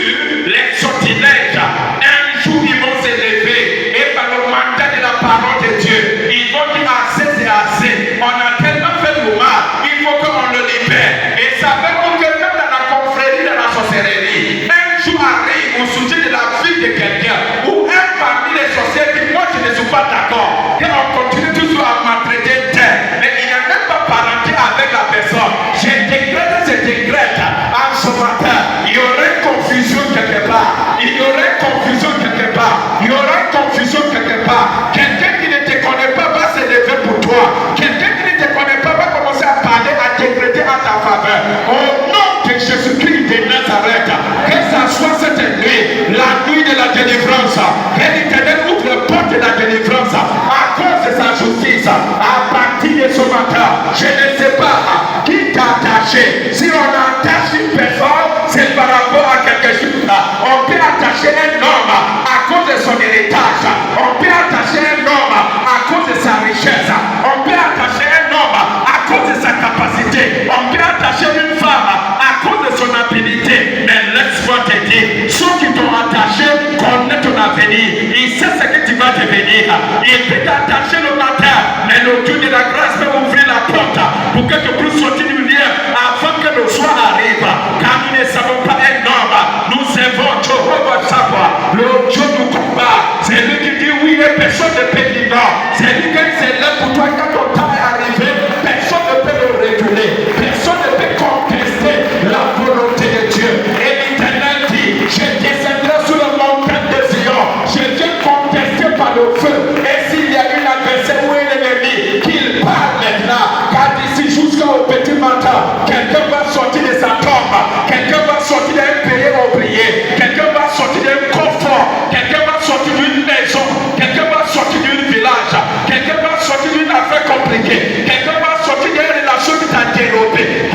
les sortilèges. Un jour ils vont se lever et par le mandat de la parole de Dieu, ils vont dire assez c'est assez. On a tellement fait le mal, il faut qu'on le libère. Et ça fait que même dans la confrérie, dans la sorcellerie, un jour arrive au sujet de la vie de quelqu'un, ou un parmi les sorciers dit moi je ne suis pas d'accord. Et on continue toujours à maltraiter terre. Mais il n'y a même pas parenté avec la personne. Je décrète en ce matin, il y aurait confusion quelque part. Il y aurait confusion quelque part. Il y aurait confusion quelque part. Quelqu'un qui ne te connaît pas va se lever pour toi. Quelqu'un qui ne te connaît pas va commencer à parler, à décréter à ta faveur. Au nom de Jésus-Christ de Nazareth, que ça soit cette nuit, la nuit de la délivrance, que l'Éternel ouvre la porte de la délivrance à cause de sa justice. À partir de ce matin, je ne sais pas qui t'a attaché. Si on attache une personne, c'est par rapport à quelque chose. On peut attacher un homme à cause de son héritage. On peut attacher un homme à cause de sa richesse. On peut attacher un homme à cause de sa capacité. On peut attacher une femme à cause de son habilité. Mais laisse-moi te dire, ceux qui t'ont attaché connaissent ton avenir. Il sait ce que tu vas devenir. Il peut t'attacher le matin, mais le Dieu de la grâce peut ouvrir la porte pour que tu puisses sortir du lumière avant que le soir arrive. Car nous ne savons pas un homme. Nous savons Jéhovah Sabaoth, le Dieu du combat. C'est lui qui dit oui et personne ne peut dire non. C'est lui qui s'élève pour toi quand ton temps est arrivé. Personne ne peut le réguler. Personne ne peut contester la volonté de Dieu. Et l'Éternel dit, je descendrai sur le montagne de Sion. Je viens contester par le feu. Et s'il y a une adversaire ou un ennemi, qu'il parle maintenant. Car d'ici jusqu'au petit matin, quelqu'un va sortir de sa tombe. Quelqu'un va sortir d'un pays oublié. Quelqu'un va sortir d'un confort. Quelqu'un va sortir d'une maison. Quelqu'un va sortir d'un village. Quelqu'un va sortir d'une affaire compliquée. Quelqu'un va sortir d'une relation qui t'a dérobé.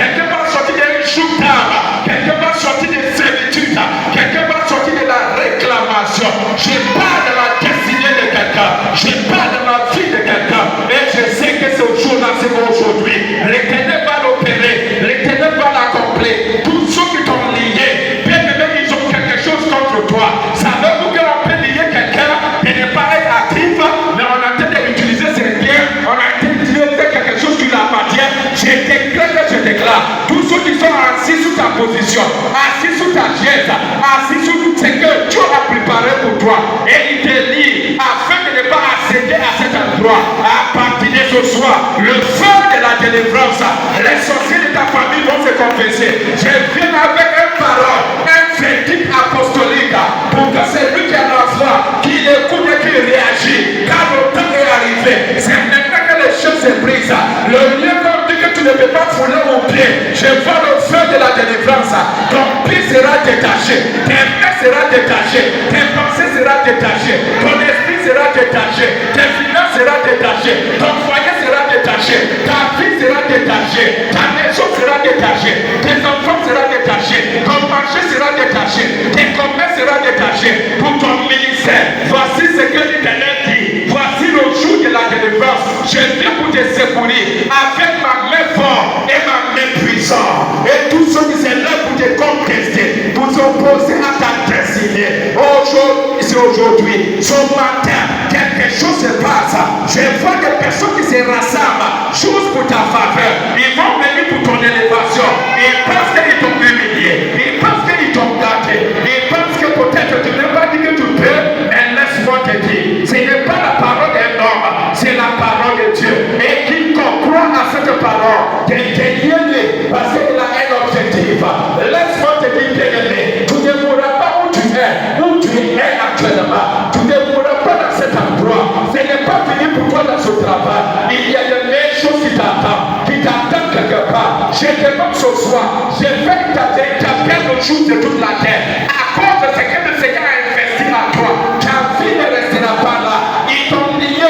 là, tous ceux qui sont assis sous ta position, assis sous ta chaise, assis sous ce que Dieu a préparé pour toi, et il te lit afin de ne pas accéder à cet endroit. À partir de ce soir, le feu de la délivrance, les sorciers de ta famille vont se confesser. Je viens avec une parole, un verdict apostolique pour que celui qui a la foi, qui écoute et qui réagit, car le temps est arrivé. C'est maintenant que les choses se brisent. Le lieu qu'on dit que tu ne peux pas fouler au pied, je vois le feu de la délivrance. Ton pied sera détaché, tes mains seront détachées, tes pensées seront détachées, ton esprit sera détaché, tes finances seront détachées, ton foyer sera détaché, ta vie sera détachée, ta maison sera détachée, tes enfants seront détachés, ton marché sera détaché, tes commerces seront détachés pour ton ministère. Voici ce que l'Éternel dit. Voici le jour de la délivrance. Je viens pour te secourir avec ma main forte et ma main puissante. Et tous ceux qui sont là pour te contester, pour s'opposer à ta destinée. Aujourd'hui, ce matin, quelque chose se passe. Je vois des personnes qui se rassemblent juste pour ta faveur. Ils vont venir pour ton élévation. Ils pensent qu'ils t'ont humilié. Ils pensent qu'ils t'ont gâté. Ils pensent que peut-être tu n'as pas dit que tu peux. Mais laisse-moi te dire, ce n'est pas la parole d'un homme, c'est la parole de Dieu. Et quiconque croit à cette parole, t'es lié parce qu'il a un objectif. Laisse-moi te dire, bien-aimé, tu ne mourras pas où tu es actuellement. Tu ne mourras pas dans cet endroit. Ce n'est pas fini pour toi dans ce travail. Il y a de belles choses qui t'attendent quelque part. Je te demande ce soir, je vais t'appeler le jour de toute la terre. À cause de ce que le Seigneur a investi en toi, ta vie ne restera pas là. Ils t'ont lié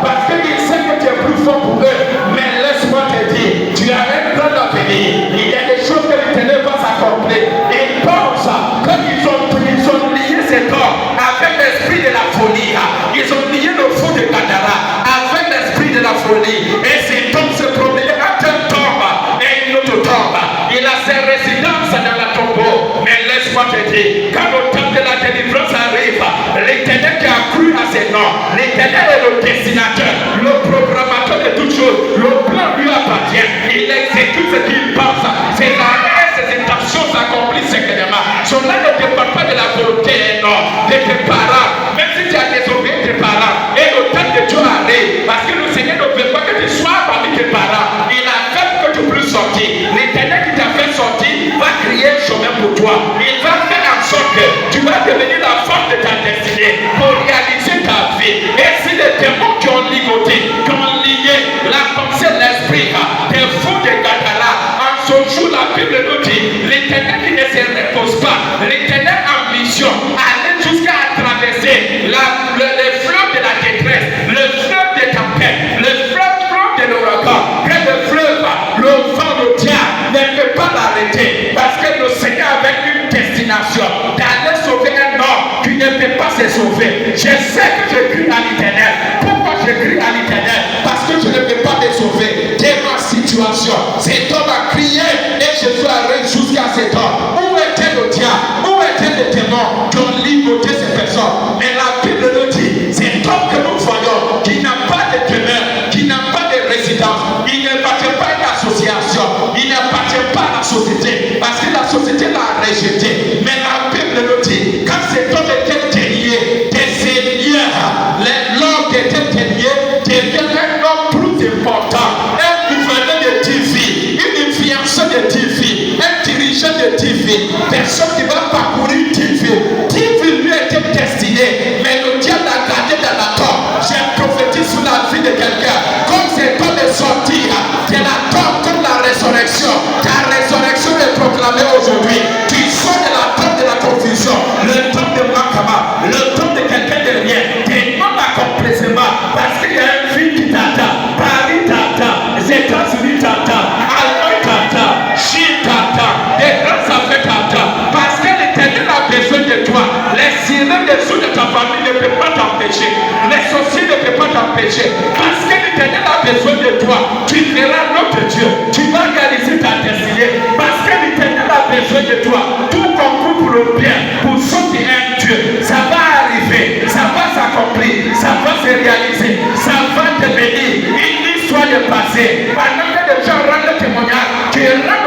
parce qu'ils savent que tu es plus fort pour eux. Mais laisse-moi te dire, tu as un grand avenir. Il y a des choses que l'Éternel va s'accomplir. Ils pensent qu'ils ont lié cet homme avec l'esprit de la folie. Ils ont lié le fou de Gadara avec l'esprit de la folie. Et cet homme se promenait entre un tombe et une autre tombe. Il a ses résidences dans la tombeau. Mais laisse-moi te dire, quand le temps de la délivrance arrive, l'Éternel qui a cru à ses noms, l'Éternel est le destinateur, le programmateur de toutes choses. Le plan lui appartient. Il exécute ce qu'il pense. Ses arrêts et ses intentions s'accomplissent secrètement. Cela ne dépend pas de la volonté de tes parents. Même si tu as désobéi tes parents, et le temps de Dieu arrive, parce que le Seigneur ne veut pas que tu sois parmi tes parents. Il a fait que tu puisses sortir. L'Éternel qui t'a fait sortir va créer un chemin pour toi. Il va faire en sorte que tu vas devenir la force de ta destinée pour réaliser ta vie. Et si les démons qui ont ligoté, qui ont lié la pensée de l'esprit, des fous de Gadara, en ce jour la Bible nous dit, l'Éternel qui ne se repose pas, l'Éternel ambition, aller jusqu'à traverser les fleuves de la détresse, le fleuve de tempête, le fleuve de l'ouragan, que le fleuve, le vent, le diable ne peut pas l'arrêter, parce que le Seigneur avait une destination d'aller sauver un homme qui ne peut pas se sauver. Je sais que je crie à l'Éternel. Pourquoi je crie à l'Éternel? Parce que je ne peux pas te sauver de ma situation. Cet homme a crié et Jésus arrive jusqu'à cet homme. Où était le diable? Où étaient les démons qui ont ligoté ces personnes? Mais la Bible nous dit, cet homme que nous voyons, qui n'a pas de demeure, qui n'a pas de résidence, il n'appartient pas à une association, il n'appartient pas à la société, parce que la société l'a rejeté. Mais la Bible nous dit, quand cet homme était délié des seigneurs, l'homme qui était délié devient un homme plus important, un gouverneur de TV, une influenceur de TV, un dirigeant de TV, personne qui va parcourir TV. TV lui était destiné, mais le diable l'a gardé dans la tombe. J'ai prophétisé sur la vie de quelqu'un. Comme cet homme est sorti de la tombe comme la résurrection, ta résurrection est proclamée aujourd'hui. Tu sors de la tombe de la confusion, le tombe de Makama, le tombe de quelqu'un de rien, des non accomplissement, parce qu'il y a un fils qui t'attend, Paris t'attend, les États-Unis t'attendent, Allemagne t'attend, Chine t'attend, des grands affaires t'attendent, parce que l'Éternel a besoin de toi. Les sirènes des sous de ta famille ne peuvent pas t'empêcher, les sorciers ne peuvent pas t'empêcher, parce que l'Éternel a besoin de toi. Tu verras notre Dieu, tu vas réaliser ta destinée, parce que l'Éternel a besoin de toi. Tout concourt pour le bien, pour ceux qui aiment Dieu, ça va arriver, ça va s'accomplir, ça va se réaliser, ça va devenir une histoire de passé. Pendant que les gens rendent le témoignage, tu rentres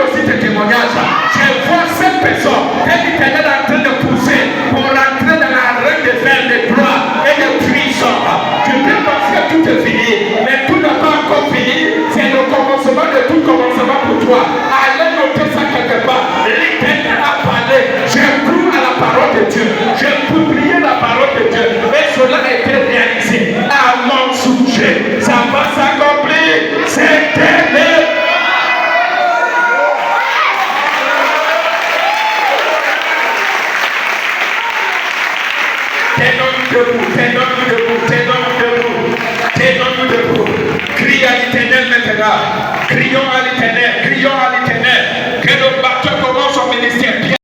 Crions à l'Éternel maintenant. Crions à